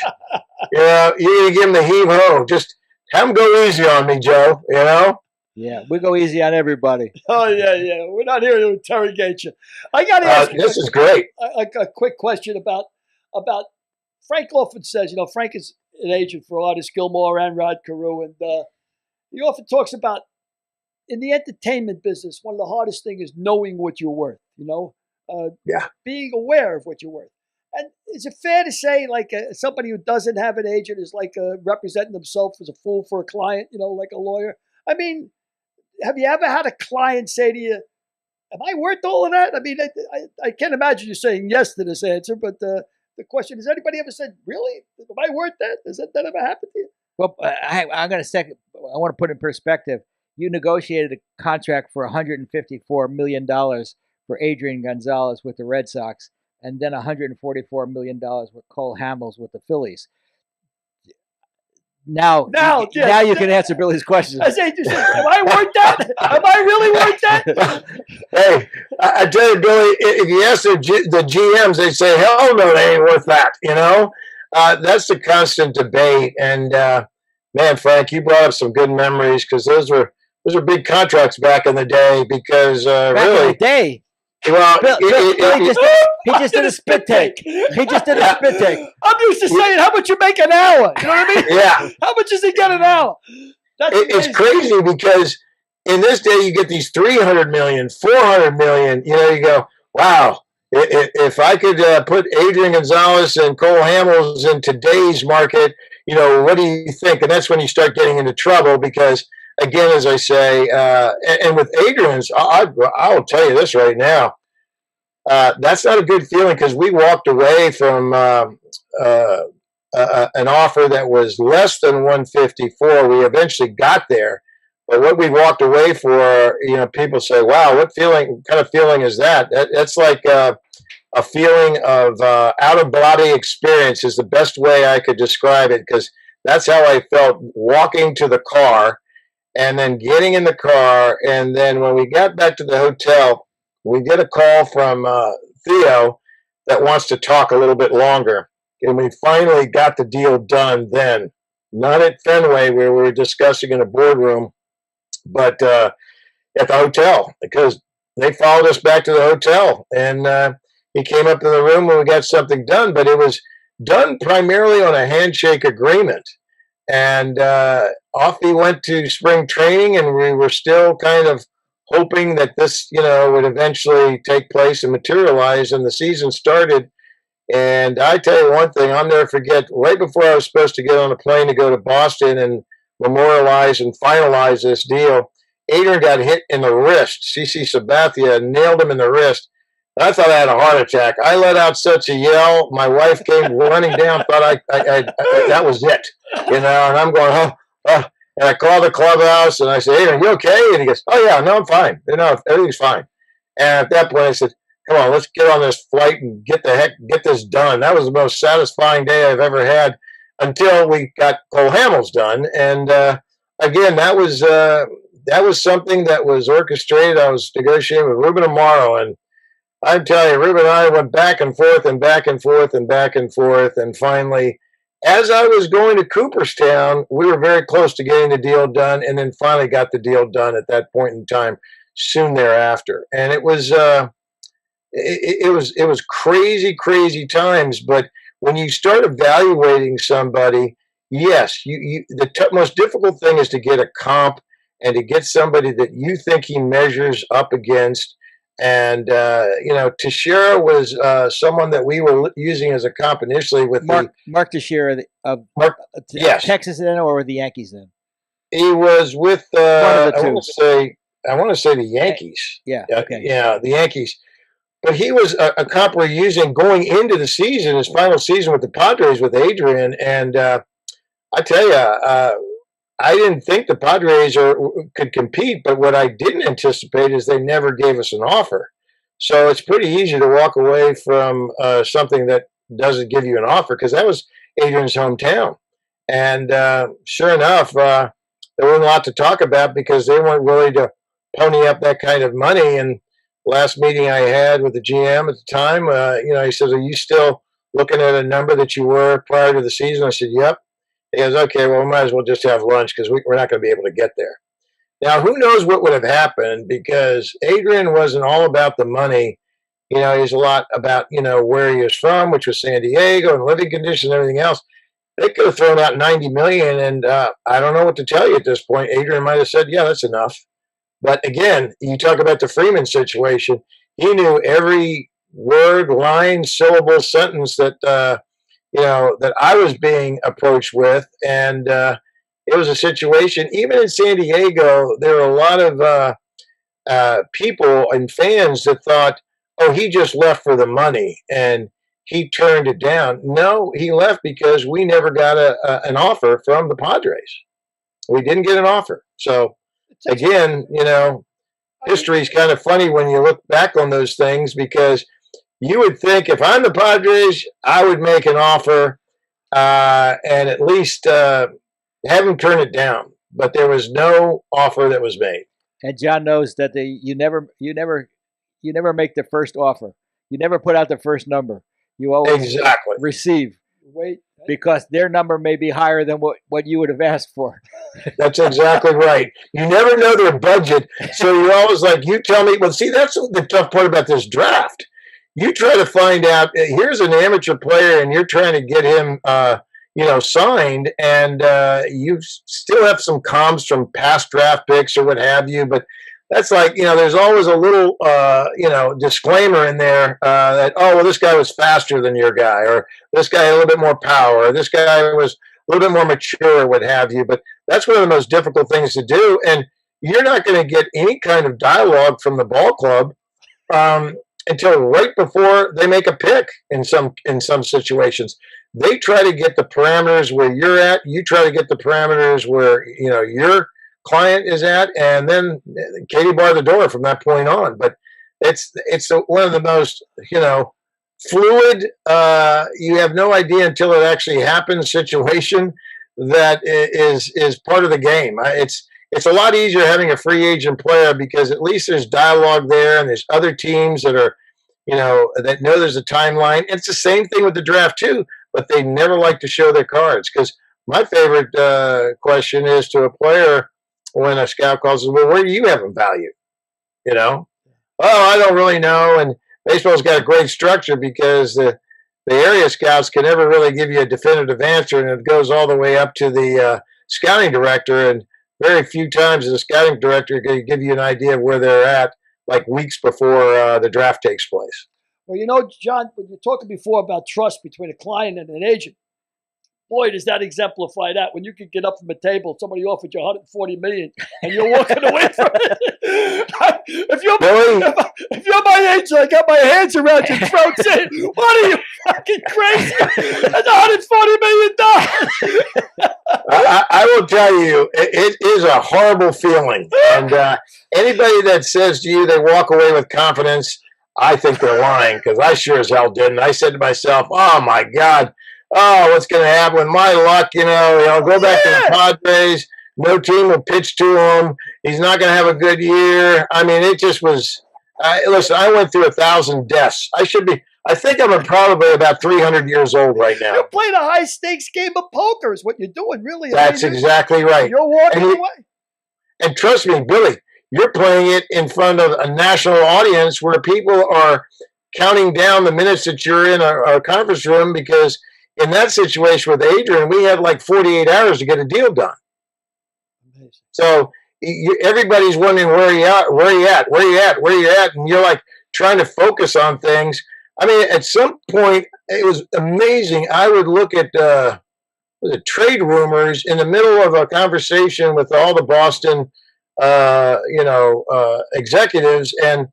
You're going to give him the heave-ho. Just have him go easy on me, Joe, Yeah, we go easy on everybody. Oh, yeah. We're not here to interrogate you. I got to ask you. This is great. A quick question about Frank often says, Frank is an agent for Artis Gilmore and Rod Carew, and he often talks about, in the entertainment business, one of the hardest things is knowing what you're worth, being aware of what you're worth. And is it fair to say, like, somebody who doesn't have an agent is like representing themselves as a fool for a client, like a lawyer? I mean, have you ever had a client say to you, am I worth all of that? I mean, I can't imagine you saying yes to this answer, but the question, has anybody ever said, really? Am I worth that? Has that ever happened to you? Well, I'm going to I want to put in perspective. You negotiated a contract for $154 million for Adrian Gonzalez with the Red Sox, and then $144 million with Cole Hamels with the Phillies. Now you can answer Billy's question. I say, am I worth that? Am I really worth that? Hey, I tell you, Billy, if you ask the GMs, they say, hell no, they ain't worth that. That's the constant debate. And man, Frank, you brought up some good memories because those were big contracts back in the day. Because back really, in the day. Well, he just did a spit take. He just did a spit take. I'm used to saying, how much you make an hour? You know what I mean? Yeah. How much does he get an hour? It's crazy because in this day you get these 300 million, 400 million. You go, wow. If I could put Adrian Gonzalez and Cole Hamels in today's market, what do you think? And that's when you start getting into trouble because, again, as I say, and with Adrian's, I'll tell you this right now, that's not a good feeling because we walked away from an offer that was less than 154. We eventually got there, but what we walked away for, people say, "Wow, what kind of feeling is that?" That's like a feeling of out of body experience is the best way I could describe it because that's how I felt walking to the car. And then getting in the car, and then when we got back to the hotel, we get a call from Theo that wants to talk a little bit longer. And we finally got the deal done then. Not at Fenway where we were discussing in a boardroom, but at the hotel because they followed us back to the hotel. And he came up in the room when we got something done, but it was done primarily on a handshake agreement. And off he went to spring training, and we were still kind of hoping that this, would eventually take place and materialize. And the season started. And I tell you one thing, I'll never forget, right before I was supposed to get on a plane to go to Boston and memorialize and finalize this deal, Adrian got hit in the wrist. CC Sabathia nailed him in the wrist. I thought I had a heart attack. I let out such a yell. My wife came running down, thought I that was it, and I'm going, oh. And I called the clubhouse and I said, "Hey, are you okay?" And he goes, "Oh yeah, no, I'm fine. Everything's fine." And at that point I said, "Come on, let's get on this flight and get this done." That was the most satisfying day I've ever had until we got Cole Hamels done. And again, that was something that was orchestrated. I was negotiating with Ruben Amaro, and I'm telling you, Ruben and I went back and forth and back and forth and back and forth. And finally, as I was going to Cooperstown, we were very close to getting the deal done, and then finally got the deal done at that point in time soon thereafter. And it was it was crazy, crazy times. But when you start evaluating somebody, yes, the most difficult thing is to get a comp and to get somebody that you think he measures up against. And, Teixeira was someone that we were using as a comp initially with Mark Teixeira of yes. Texas then, or with the Yankees then? He was with, one of the two. I want to say the Yankees. Yeah. Okay. Yeah, the Yankees. But he was a comp we're using going into the season, his final season with the Padres with Adrian. And I tell you, I didn't think the Padres could compete, but what I didn't anticipate is they never gave us an offer. So it's pretty easy to walk away from something that doesn't give you an offer because that was Adrian's hometown. And sure enough, there wasn't a lot to talk about because they weren't willing to pony up that kind of money. And last meeting I had with the GM at the time, he says, "Are you still looking at a number that you were prior to the season?" I said, "Yep." He goes, "Okay, well, we might as well just have lunch because we're not going to be able to get there." Now, who knows what would have happened because Adrian wasn't all about the money. He's a lot about, where he was from, which was San Diego and living conditions and everything else. They could have thrown out $90 million, and I don't know what to tell you at this point. Adrian might have said, "Yeah, that's enough." But again, you talk about the Freeman situation. He knew every word, line, syllable, sentence that that I was being approached with. And it was a situation, even in San Diego, there were a lot of people and fans that thought, oh, he just left for the money and he turned it down. No, he left because we never got an offer from the Padres. We didn't get an offer. So, again, history is kind of funny when you look back on those things, because you would think if I'm the Padres, I would make an offer and at least have him turn it down. But there was no offer that was made. And John knows that you never make the first offer. You never put out the first number. You always receive. Wait. Because their number may be higher than what you would have asked for. That's exactly right. You never know their budget, so you're always like, you tell me. Well, see, that's the tough part about this draft. You try to find out, here's an amateur player, and you're trying to get him, signed, and you still have some comms from past draft picks or what have you, but that's like, there's always a little, disclaimer in there that, oh, well, this guy was faster than your guy, or this guy had a little bit more power, or this guy was a little bit more mature, or what have you. But that's one of the most difficult things to do. And you're not going to get any kind of dialogue from the ball club until right before they make a pick in some situations. They try to get the parameters where you're at. You try to get the parameters where, your client is at, and then Katie bar the door from that point on. But it's one of the most fluid, you have no idea until it actually happens situation that is part of the game. It's a lot easier having a free agent player, because at least there's dialogue there, and there's other teams that are that know there's a timeline. It's the same thing with the draft too, but they never like to show their cards. Because my favorite question is to a player when a scout calls us, well, where do you have them valued? Oh, I don't really know. And baseball's got a great structure, because the area scouts can never really give you a definitive answer, and it goes all the way up to the scouting director. And very few times is a scouting director going to give you an idea of where they're at, like weeks before the draft takes place. Well, John, when you're talking before about trust between a client and an agent, boy, does that exemplify that. When you could get up from a table, somebody offered you $140 million, and you're walking away from it. If you're my agent, I got my hands around your throat saying, "What are you, fucking crazy? That's $140 million." I will tell you, it is a horrible feeling. And anybody that says to you they walk away with confidence, I think they're lying, because I sure as hell didn't. I said to myself, oh, my God. Oh, what's going to happen with my luck? Go back to the Padres. No team will pitch to him. He's not going to have a good year. I mean, it just was. Listen, I went through 1,000 deaths. I think I'm probably about 300 years old right now. You're playing a high stakes game of poker, is what you're doing, really. That's exactly right. You're walking away. And trust me, Billy, you're playing it in front of a national audience where people are counting down the minutes that you're in our conference room, because in that situation with Adrian, we had like 48 hours to get a deal done. Amazing. So everybody's wondering where you at, and you're like trying to focus on things. I mean, at some point, it was amazing. I would look at trade rumors in the middle of a conversation with all the Boston, executives, and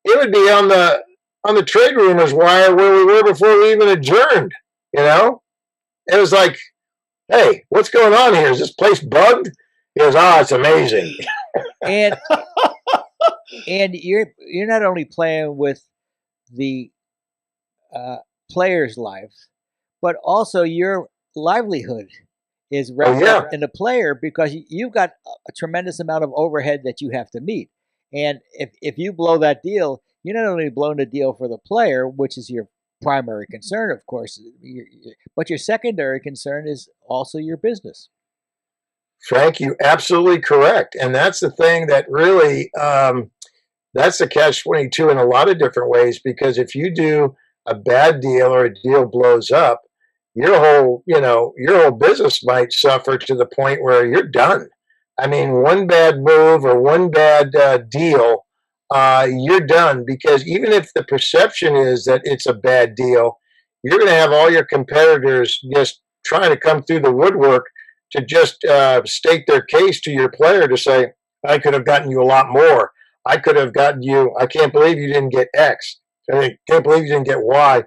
it would be on the trade rumors wire where we were before we even adjourned. It was like, hey, what's going on here? Is this place bugged? He goes, oh, it's amazing. And you're not only playing with the players' lives, but also your livelihood is wrapped up in the player, because you've got a tremendous amount of overhead that you have to meet. And if you blow that deal, you're not only blowing the deal for the player, which is your primary concern, of course, but your secondary concern is also your business. Frank, you're absolutely correct. And that's the thing that really, that's the catch-22 in a lot of different ways, because if you do a bad deal or a deal blows up, your whole business might suffer to the point where you're done. I mean, one bad move or one bad deal, you're done, because even if the perception is that it's a bad deal, you're going to have all your competitors just trying to come through the woodwork to just state their case to your player to say, I could have gotten you a lot more. I could have gotten you. I can't believe you didn't get X. I can't believe you didn't get Y.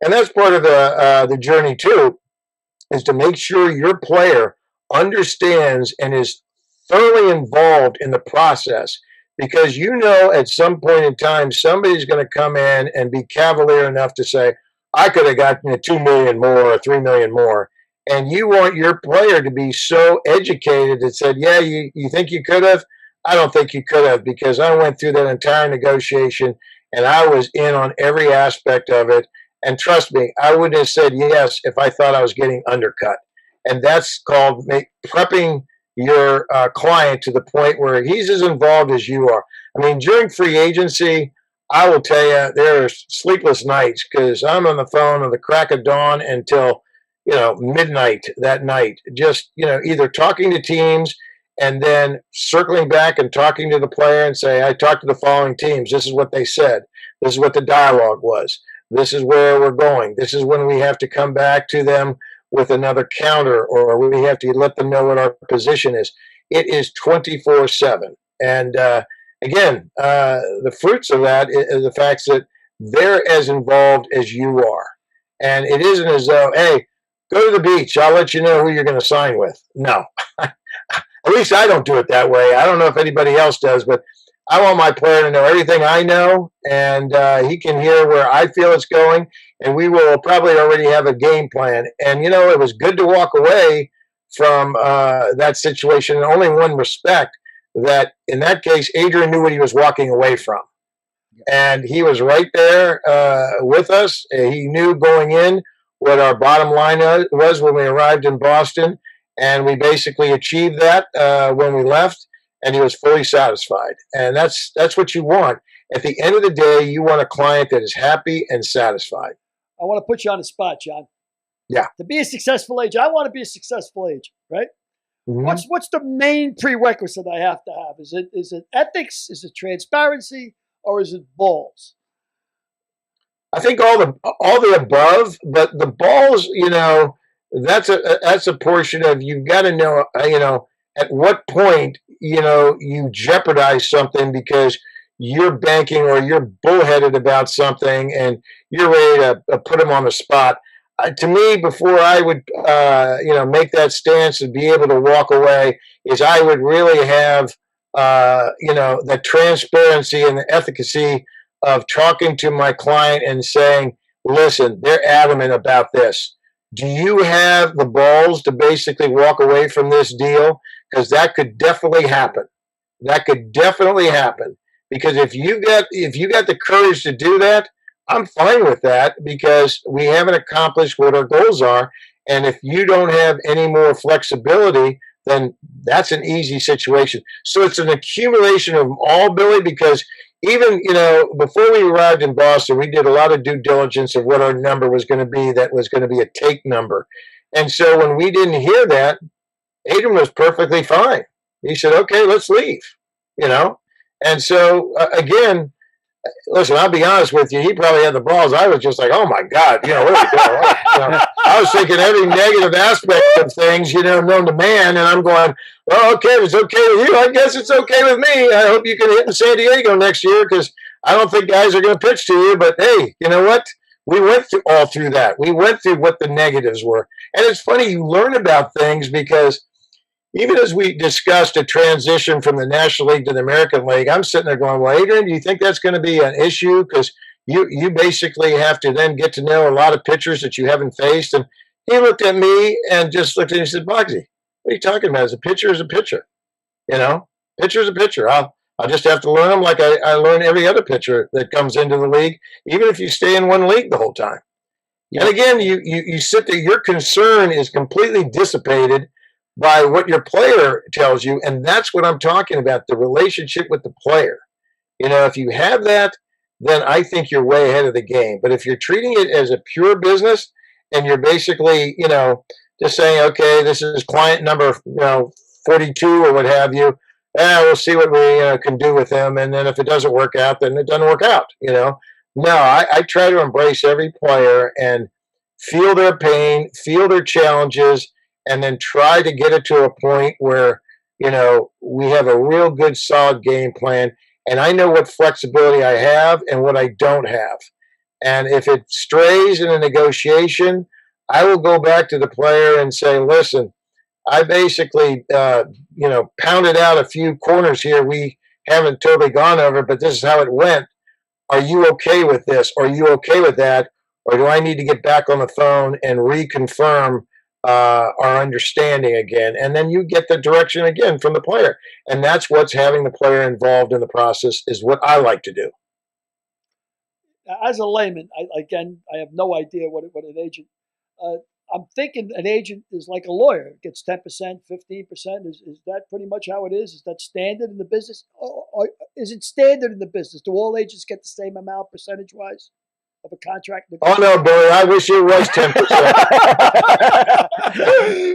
And that's part of the journey too, is to make sure your player understands and is thoroughly involved in the process, because at some point in time somebody's going to come in and be cavalier enough to say, I could have gotten $2 million more or $3 million more. And you want your player to be so educated that said, yeah, you think you could have? I don't think you could have, because I went through that entire negotiation and I was in on every aspect of it. And trust me, I wouldn't have said yes if I thought I was getting undercut. And that's called prepping your client to the point where he's as involved as you are. I mean, during free agency, I will tell you, there are sleepless nights because I'm on the phone at the crack of dawn until, midnight that night, just, either talking to teams and then circling back and talking to the player and say, I talked to the following teams. This is what they said. This is what the dialogue was. This is where we're going. This is when we have to come back to them with another counter, or we have to let them know what our position is. It is 24/7. And again, the fruits of that is the fact that they're as involved as you are. And it isn't as though, hey, go to the beach. I'll let you know who you're going to sign with. No. At least I don't do it that way. I don't know if anybody else does, but I want my player to know everything I know, and he can hear where I feel it's going, and we will probably already have a game plan. And, it was good to walk away from that situation in only one respect, that in that case, Adrian knew what he was walking away from. And he was right there with us. He knew going in what our bottom line was when we arrived in Boston, and we basically achieved that when we left. And he was fully satisfied. And that's what you want. At the end of the day, you want a client that is happy and satisfied. I want to put you on the spot, John. Yeah. To be a successful agent, I want to be a successful agent, right? Mm-hmm. What's the main prerequisite I have to have? Is it ethics? Is it transparency? Or is it balls? I think all the above, but the balls, that's a portion of, you've got to know, at what point, you jeopardize something because you're banking or you're bullheaded about something and you're ready to put them on the spot. To me, before I would, make that stance and be able to walk away, is I would really have, the transparency and the efficacy of talking to my client and saying, listen, they're adamant about this. Do you have the balls to basically walk away from this deal? Because that could definitely happen. That could definitely happen. Because if you got the courage to do that, I'm fine with that, because we haven't accomplished what our goals are. And if you don't have any more flexibility, then that's an easy situation. So it's an accumulation of all, Billy, because even, before we arrived in Boston, we did a lot of due diligence of what our number was going to be. That was going to be a take number. And so when we didn't hear that, Adrian was perfectly fine. He said, okay, let's leave, And so, again, listen, I'll be honest with you. He probably had the balls. I was just like, oh, my God, where are we going? I was thinking every negative aspect of things, known to man. And I'm going, well, okay, if it's okay with you, I guess it's okay with me. I hope you can hit in San Diego next year, because I don't think guys are going to pitch to you. But, hey, you know what? We went through that. We went through what the negatives were. And it's funny, you learn about things, because even as we discussed a transition from the National League to the American League, I'm sitting there going, well, Adrian, do you think that's going to be an issue? Because you basically have to then get to know a lot of pitchers that you haven't faced. And he looked at me and just looked at me and said, Boggsy, what are you talking about? As a pitcher is a pitcher. Pitcher is a pitcher. I'll just have to learn them like I learn every other pitcher that comes into the league, even if you stay in one league the whole time. Yeah. And again, you sit there, your concern is completely dissipated by what your player tells you. And that's what I'm talking about, the relationship with the player. If you have that, then I think you're way ahead of the game. But if you're treating it as a pure business and you're basically, just saying, okay, this is client number, 42 or what have you, we'll see what we can do with them. And then if it doesn't work out, then it doesn't work out, No, I try to embrace every player and feel their pain, feel their challenges, and then try to get it to a point where, we have a real good, solid game plan. and I know what flexibility I have and what I don't have. And if it strays in a negotiation, I will go back to the player and say, listen, I basically, pounded out a few corners here we haven't totally gone over, but this is how it went. Are you okay with this? Are you okay with that? Or do I need to get back on the phone and reconfirm our understanding again? And then you get the direction again from the player. And that's what's having the player involved in the process is what I like to do. As a layman, I have no idea what an agent. I'm thinking an agent is like a lawyer. It gets 10%, 15%. Is that pretty much how it is? Is that standard in the business? Or is it standard in the business? Do all agents get the same amount percentage-wise of a contract? Oh, no, Billy. I wish it was 10%.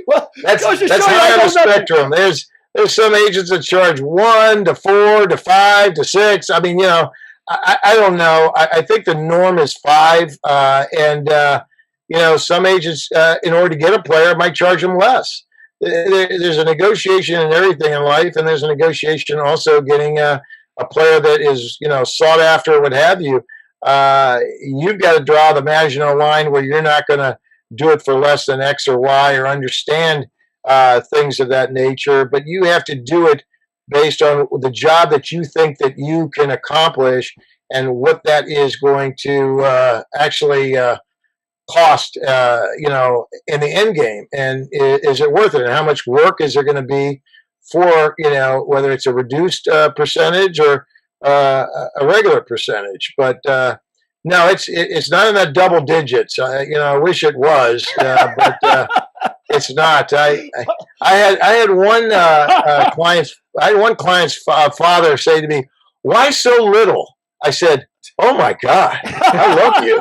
Well, that's high on the spectrum. There's some agents that charge 1 to 4 to 5 to 6. I mean, I don't know. I think the norm is 5. Some agents, in order to get a player, might charge them less. There's a negotiation in everything in life, and there's a negotiation also getting a player that is, sought after, or what have you. You've got to draw the Maginot line where you're not going to do it for less than X or Y or understand things of that nature, but you have to do it based on the job that you think that you can accomplish and what that is going to actually cost, in the end game. And is it worth it? And how much work is there going to be for, whether it's a reduced percentage or a regular percentage? But no, it's not in that double digits. I wish it was, but it's not. I had one client's father say to me, "Why so little?" I said, "Oh my God, I love you.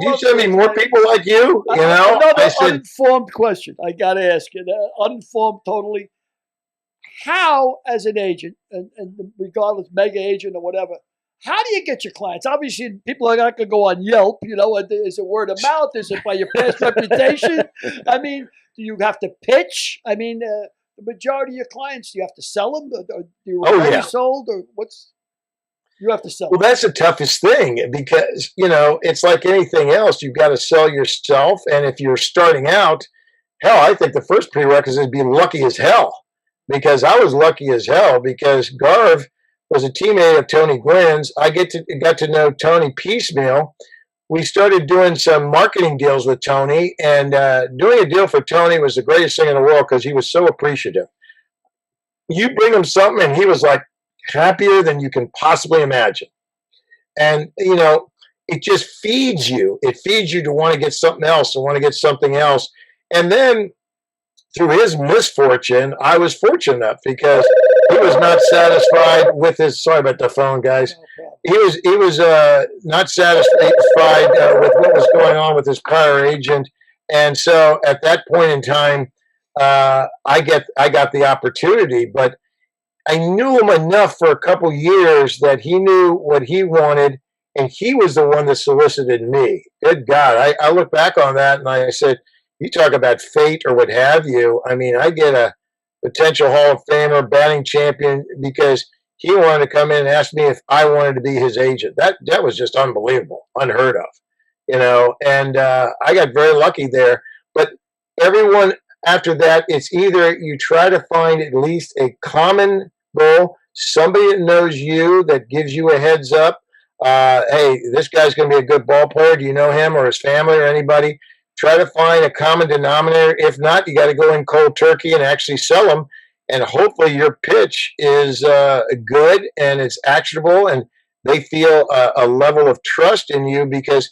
You send me more people like you." Another uninformed question. I got to ask you, uninformed totally. How, as an agent, and regardless, mega agent or whatever, how do you get your clients? Obviously, people are not going to go on Yelp. Is it word of mouth? Is it by your past reputation? I mean, do you have to pitch? I mean, the majority of your clients, do you have to sell them? Or do you already sold? Or you have to sell? Well, that's the toughest thing because, it's like anything else. You've got to sell yourself. And if you're starting out, hell, I think the first prerequisite is be lucky as hell. Because I was lucky as hell because Garv was a teammate of Tony Gwynn's. I got to know Tony piecemeal. We started doing some marketing deals with Tony, and doing a deal for Tony was the greatest thing in the world because he was so appreciative. You bring him something, and he was like happier than you can possibly imagine. And, it just feeds you. It feeds you to want to get something else and want to get something else. And then through his misfortune, I was fortunate enough because he was not satisfied with his. Sorry about the phone, guys. He was not satisfied with what was going on with his prior agent, and so at that point in time, I got the opportunity. But I knew him enough for a couple years that he knew what he wanted, and he was the one that solicited me. Good God, I look back on that and I said, you talk about fate or what have you. I mean, I get a potential Hall of Famer, batting champion, because he wanted to come in and ask me if I wanted to be his agent. That was just unbelievable, unheard of, and I got very lucky there. But everyone after that, it's either you try to find at least a common goal, somebody that knows you, that gives you a heads up. Hey, this guy's going to be a good ball player. Do you know him or his family or anybody? Try to find a common denominator. If not, you got to go in cold turkey and actually sell them. And hopefully your pitch is good and it's actionable and they feel a level of trust in you. Because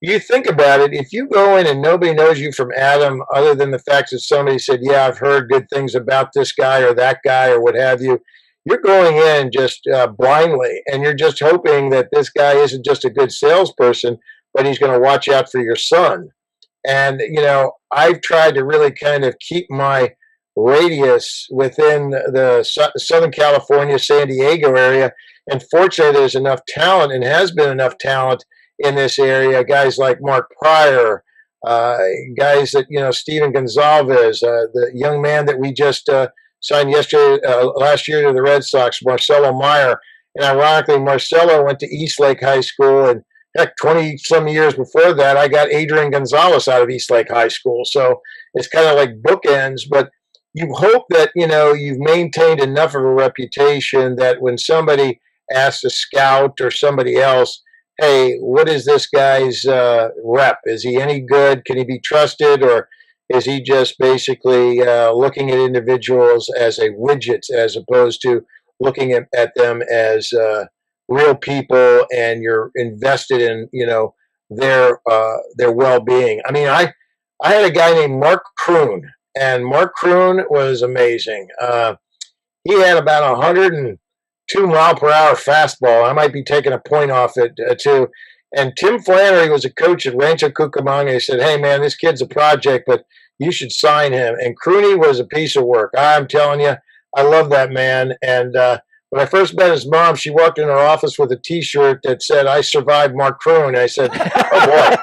you think about it, if you go in and nobody knows you from Adam other than the fact that somebody said, yeah, I've heard good things about this guy or that guy or what have you, you're going in just blindly. And you're just hoping that this guy isn't just a good salesperson, but he's going to watch out for your son. And, I've tried to really kind of keep my radius within the Southern California, San Diego area. And fortunately, there's enough talent and has been enough talent in this area. Guys like Mark Pryor, guys that, Steven Gonzalez, the young man that we just signed last year to the Red Sox, Marcelo Meyer. And ironically, Marcelo went to Eastlake High School, and heck, 20-some years before that, I got Adrian Gonzalez out of Eastlake High School. So it's kind of like bookends, but you hope that, you've maintained enough of a reputation that when somebody asks a scout or somebody else, hey, what is this guy's rep? Is he any good? Can he be trusted? Or is he just basically looking at individuals as a widget as opposed to looking at them as real people, and you're invested in, their well-being? I mean, I had a guy named Mark Kroon, and Mark Kroon was amazing. He had about 102-mile-per-hour fastball. I might be taking a point off it too. And Tim Flannery was a coach at Rancho Cucamonga. He said, "Hey man, this kid's a project, but you should sign him." And Crooney was a piece of work. I'm telling you, I love that man. And when I first met his mom, she walked in her office with a T-shirt that said, "I survived Mark Kroon." I said, "Oh boy,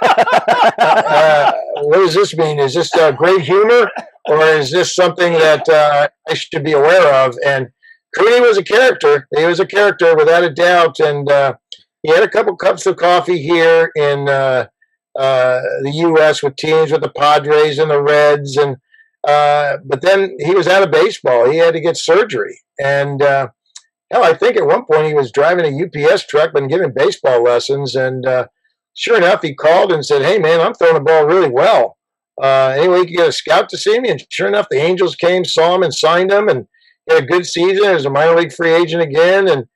what does this mean? Is this great humor, or is this something that I should be aware of?" And Crooney was a character. He was a character without a doubt. And he had a couple cups of coffee here in the U.S. with teams, with the Padres and the Reds, and but then he was out of baseball. He had to get surgery, and hell, I think at one point he was driving a UPS truck and giving baseball lessons. And sure enough, he called and said, "Hey man, I'm throwing the ball really well. Anyway, you can get a scout to see me." And sure enough, the Angels came, saw him, and signed him, and he had a good season. He was a minor league free agent again, and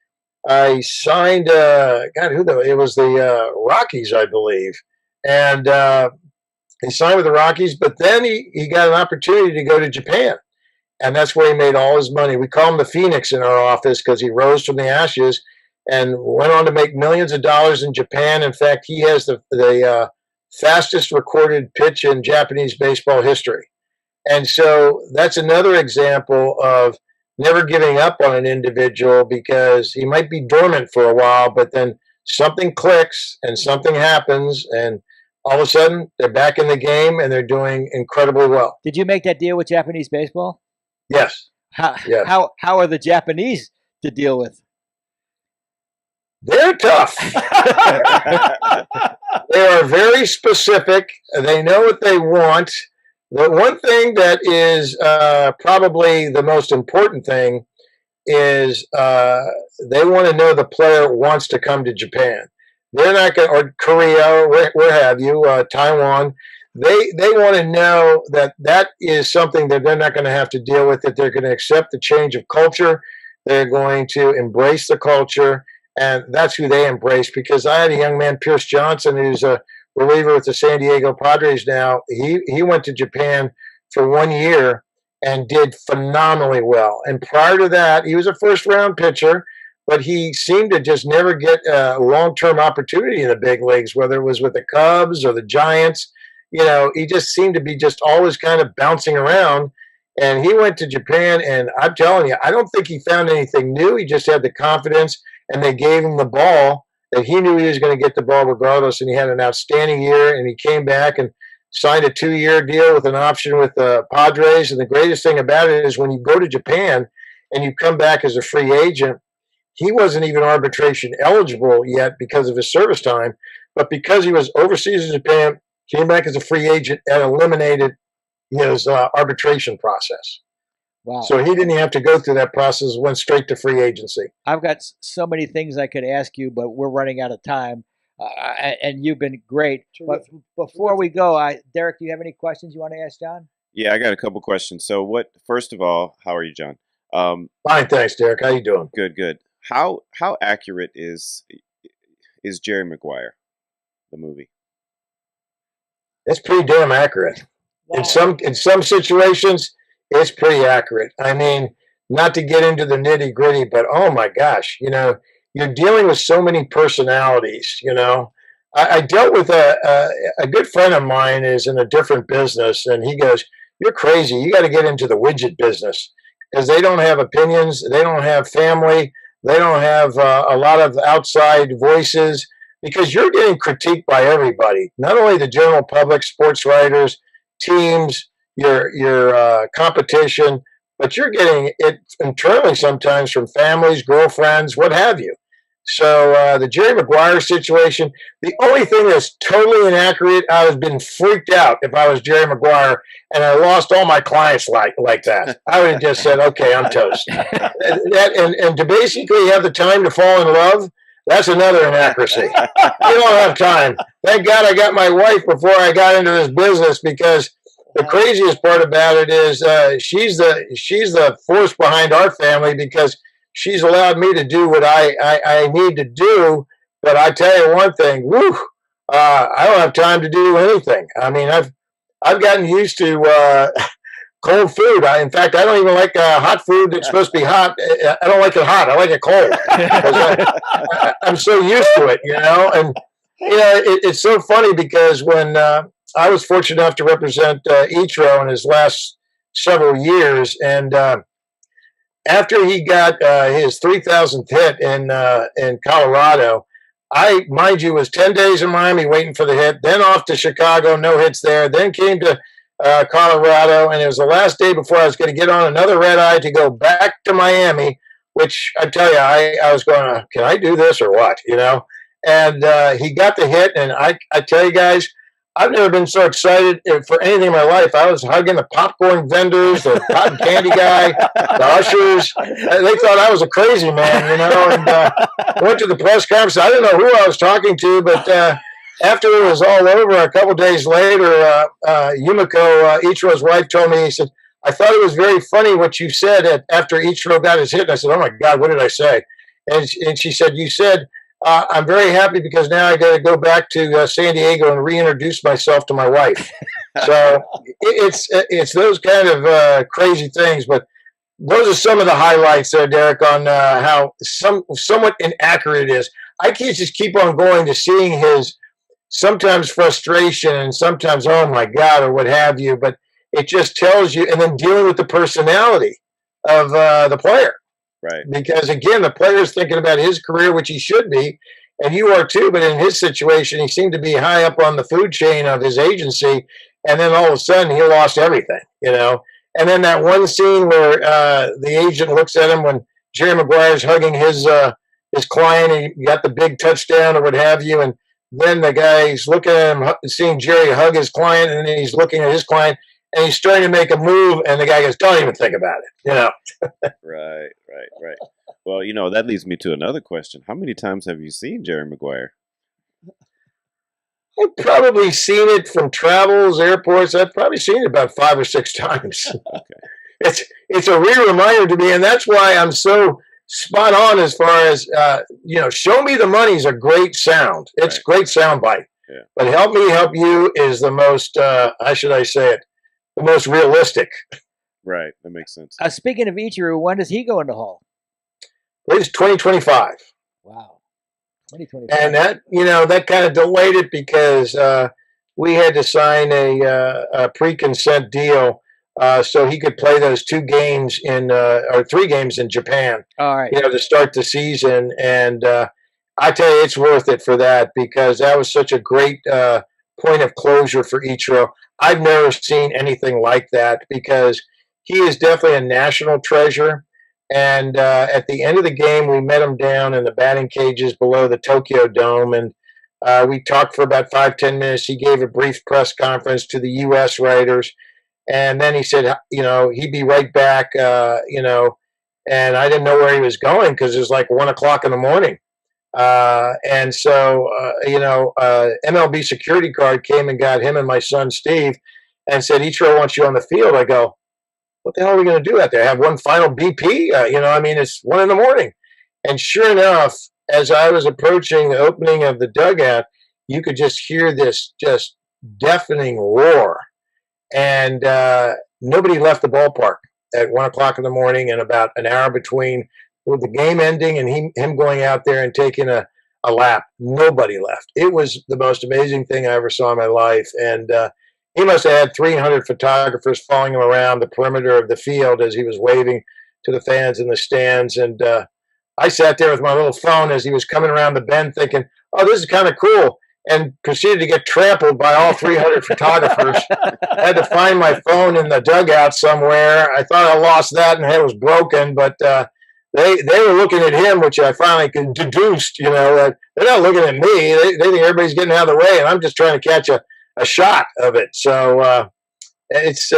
he signed. It was the Rockies, I believe, and he signed with the Rockies. But then he got an opportunity to go to Japan, and that's where he made all his money. We call him the Phoenix in our office because he rose from the ashes and went on to make millions of dollars in Japan. In fact, he has the fastest recorded pitch in Japanese baseball history. And so that's another example of never giving up on an individual, because he might be dormant for a while, but then something clicks and something happens, and all of a sudden they're back in the game and they're doing incredibly well. Did you make that deal with Japanese baseball? Yes. How are the Japanese to deal with? They're tough. They are very specific. They know what they want. The one thing that is probably the most important thing is they want to know the player wants to come to Japan. They're not going, or Korea, where have you, Taiwan. They want to know that is something that they're not going to have to deal with, that they're going to accept the change of culture. They're going to embrace the culture, and that's who they embrace. Because I had a young man, Pierce Johnson, who's a reliever with the San Diego Padres now. He went to Japan for 1 year and did phenomenally well. And prior to that, he was a first-round pitcher, but he seemed to just never get a long-term opportunity in the big leagues, whether it was with the Cubs or the Giants. He just seemed to be just always kind of bouncing around. And he went to Japan, and I'm telling you, I don't think he found anything new. He just had the confidence, and they gave him the ball, that he knew he was going to get the ball regardless, and he had an outstanding year, and he came back and signed a 2-year deal with an option with the Padres. And the greatest thing about it is when you go to Japan and you come back as a free agent, he wasn't even arbitration eligible yet because of his service time, but because he was overseas in Japan, came back as a free agent and eliminated his arbitration process. Wow. So he didn't have to go through that process, went straight to free agency. I've got so many things I could ask you, but we're running out of time. And you've been great. Terrific. But before we go, Derek, do you have any questions you want to ask John? Yeah, I got a couple questions. So first of all, how are you, John? Fine, thanks, Derek. How you doing? Good. How accurate is Jerry Maguire, the movie? It's pretty damn accurate. Wow. In some situations, it's pretty accurate. I mean, not to get into the nitty gritty, but oh my gosh, you're dealing with so many personalities. I dealt with a good friend of mine is in a different business, and he goes, "You're crazy. You got to get into the widget business because they don't have opinions, they don't have family, they don't have a lot of outside voices." Because you're getting critiqued by everybody, not only the general public, sports writers, teams, your competition, but you're getting it internally sometimes from families, girlfriends, what have you. So the Jerry Maguire situation, the only thing that's totally inaccurate, I would have been freaked out if I was Jerry Maguire and I lost all my clients like that. I would have just said, okay, I'm toast. And to basically have the time to fall in love, that's another inaccuracy. You don't have time. Thank God I got my wife before I got into this business, because the craziest part about it is she's the force behind our family, because she's allowed me to do what I need to do. But I tell you one thing, I don't have time to do anything. I mean, I've gotten used to cold food. In fact, I don't even like hot food that's supposed to be hot. I don't like it hot. I like it cold. I'm so used to it, And it's so funny, because when I was fortunate enough to represent Ichiro in his last several years, and after he got his 3,000th hit in Colorado, I, mind you, was 10 days in Miami waiting for the hit, then off to Chicago, no hits there, then came to Colorado, and it was the last day before I was going to get on another red eye to go back to Miami, which I tell you, I was going, can I do this or what, And he got the hit, and I tell you guys, I've never been so excited for anything in my life. I was hugging the popcorn vendors, the cotton candy guy, the ushers. They thought I was a crazy man, And I went to the press conference. I didn't know who I was talking to, but after it was all over, a couple days later, Yumiko, Ichiro's wife, told me, he said, I thought it was very funny what you said after Ichiro got his hit. And I said, oh, my God, what did I say? And she said, you said, I'm very happy because now I got to go back to San Diego and reintroduce myself to my wife. So it's those kind of crazy things. But those are some of the highlights there, Derek, on how somewhat inaccurate it is. I can't just keep on going to seeing his sometimes frustration and sometimes, oh, my God, or what have you. But it just tells you, and then dealing with the personality of the player. Right. Because, again, the player's thinking about his career, which he should be, and you are too, but in his situation, he seemed to be high up on the food chain of his agency, and then all of a sudden he lost everything, And then that one scene where the agent looks at him when Jerry Maguire's hugging his client, and he got the big touchdown or what have you, and then the guy's looking at him, seeing Jerry hug his client, and then he's looking at his client, and he's starting to make a move, and the guy goes, don't even think about it, Right. Well, that leads me to another question. How many times have you seen Jerry Maguire? I've probably seen it from travels, airports. I've probably seen it about 5 or 6 times. Okay. It's a real reminder to me, and that's why I'm so spot on as far as, Show Me the Money is a great sound. It's great sound bite. Yeah. But Help Me Help You is the most, how should I say it, the most realistic. Right, that makes sense. Speaking of Ichiro, when does he go in the Hall? It's 2025. Wow, 2025. And that kind of delayed it because we had to sign a pre-consent deal so he could play those 2 games or 3 games in Japan. All right. To start the season. And I tell you, it's worth it for that, because that was such a great point of closure for Ichiro. I've never seen anything like that, because he is definitely a national treasure. And at the end of the game, we met him down in the batting cages below the Tokyo Dome, and we talked for about 5-10 minutes. He gave a brief press conference to the U.S. writers, and then he said, he'd be right back, and I didn't know where he was going because it was like 1 o'clock in the morning. And so, MLB security guard came and got him and my son, Steve, and said, Ichiro wants you on the field. I go, what the hell are we going to do out there? Have one final BP? It's 1 in the morning. And sure enough, as I was approaching the opening of the dugout, you could just hear this just deafening roar. And nobody left the ballpark at 1 o'clock in the morning, and about an hour between the game ending and him going out there and taking a lap. Nobody left. It was the most amazing thing I ever saw in my life. And he must have had 300 photographers following him around the perimeter of the field as he was waving to the fans in the stands. And I sat there with my little phone as he was coming around the bend thinking, oh, this is kind of cool, and proceeded to get trampled by all 300 photographers. I had to find my phone in the dugout somewhere. I thought I lost that and it was broken, but they were looking at him, which I finally deduced. They're not looking at me. They think everybody's getting out of the way, and I'm just trying to catch a shot of it. So it's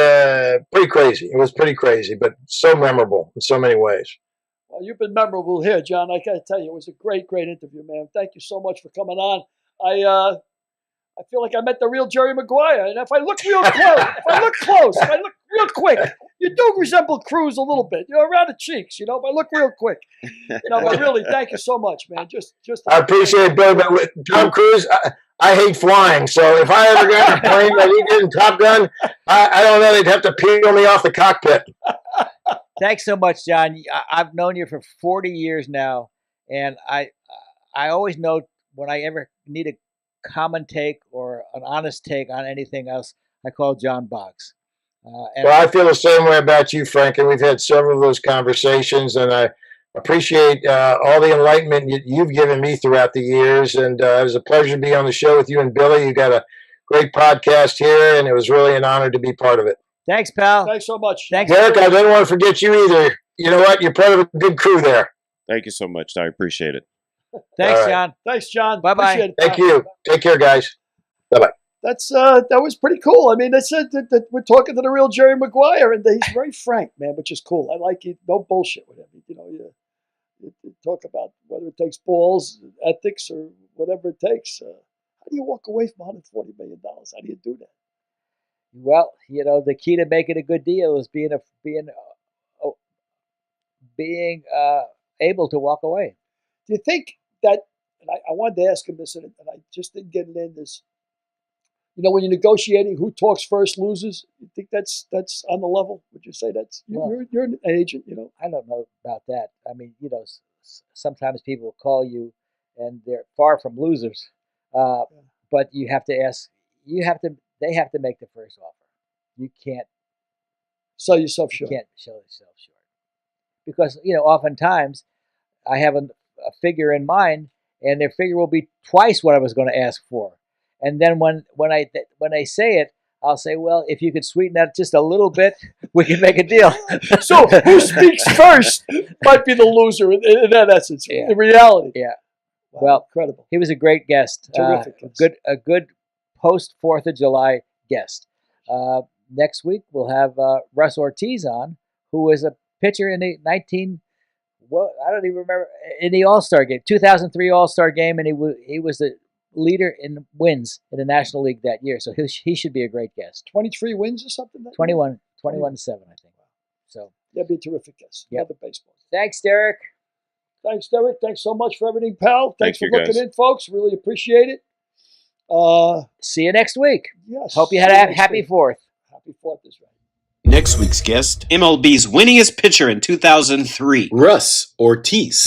pretty crazy. It was pretty crazy, but so memorable in so many ways. Well, you've been memorable here, John. I got to tell you, it was a great, great interview, man. Thank you so much for coming on. I feel like I met the real Jerry Maguire, and if I look real close, if I look real quick, you do resemble Cruz a little bit, around the cheeks, if I look real quick. But really, thank you so much, man. Just I appreciate it, Bill, but with Tom Cruise, I hate flying, so if I ever got a plane that he did in Top Gun, I don't know, they'd have to peel me off the cockpit. Thanks so much, John. I've known you for 40 years now, and I always know when I ever need a common take or an honest take on anything else, I call John Boggs. Well, I feel the same way about you, Frank, and we've had several of those conversations, and I appreciate all the enlightenment you've given me throughout the years, and it was a pleasure to be on the show with you and Billy. You got a great podcast here, and it was really an honor to be part of it. Thanks, pal. Thanks so much. Thanks, Derek. I didn't want to forget you either. You know what? You're part of a good crew there. Thank you so much. I appreciate it. Thanks, right. John. Thanks, John. Bye-bye. Thank you. Take care, guys. Bye-bye. That was pretty cool. I mean, they said that we're talking to the real Jerry Maguire, and he's very frank, man, which is cool. I like it. No bullshit with him. You talk about whether it takes balls, ethics, or whatever it takes. How do you walk away from $140 million? How do you do that? Well, the key to making a good deal is being able to walk away. Do you think that? And I wanted to ask him this, and I just didn't get it in this. When you're negotiating, who talks first loses. You think that's on the level? Would you say that's you're an agent? I don't know about that. I mean, sometimes people call you, and they're far from losers. But you have to ask. They have to make the first offer. You can't sell yourself short. You can't sell yourself short because oftentimes I have a figure in mind, and their figure will be twice what I was going to ask for. And then when I say it, I'll say, well, if you could sweeten that just a little bit, we can make a deal. So who speaks first might be the loser in that essence. Yeah. In reality. Yeah. Wow, well, incredible. He was a great guest. Terrific guest. A good post 4th of July guest. Next week we'll have Russ Ortiz on, who was a pitcher in the I don't even remember, in the All-Star game, 2003 All-Star game, and he was the leader in wins in the National League that year. So he should be a great guest. 23 wins or something? 21 to 7, I think. So that'd be a terrific guest. Yep. Love the baseball. Thanks, Derek. Thanks, Derek. Thanks so much for everything, pal. Thanks for Thank you, looking in, folks. Really appreciate it. See you next week. Yes. Hope you had a happy 4th. Happy 4th is right. Next week's guest, MLB's winningest pitcher in 2003, Russ Ortiz.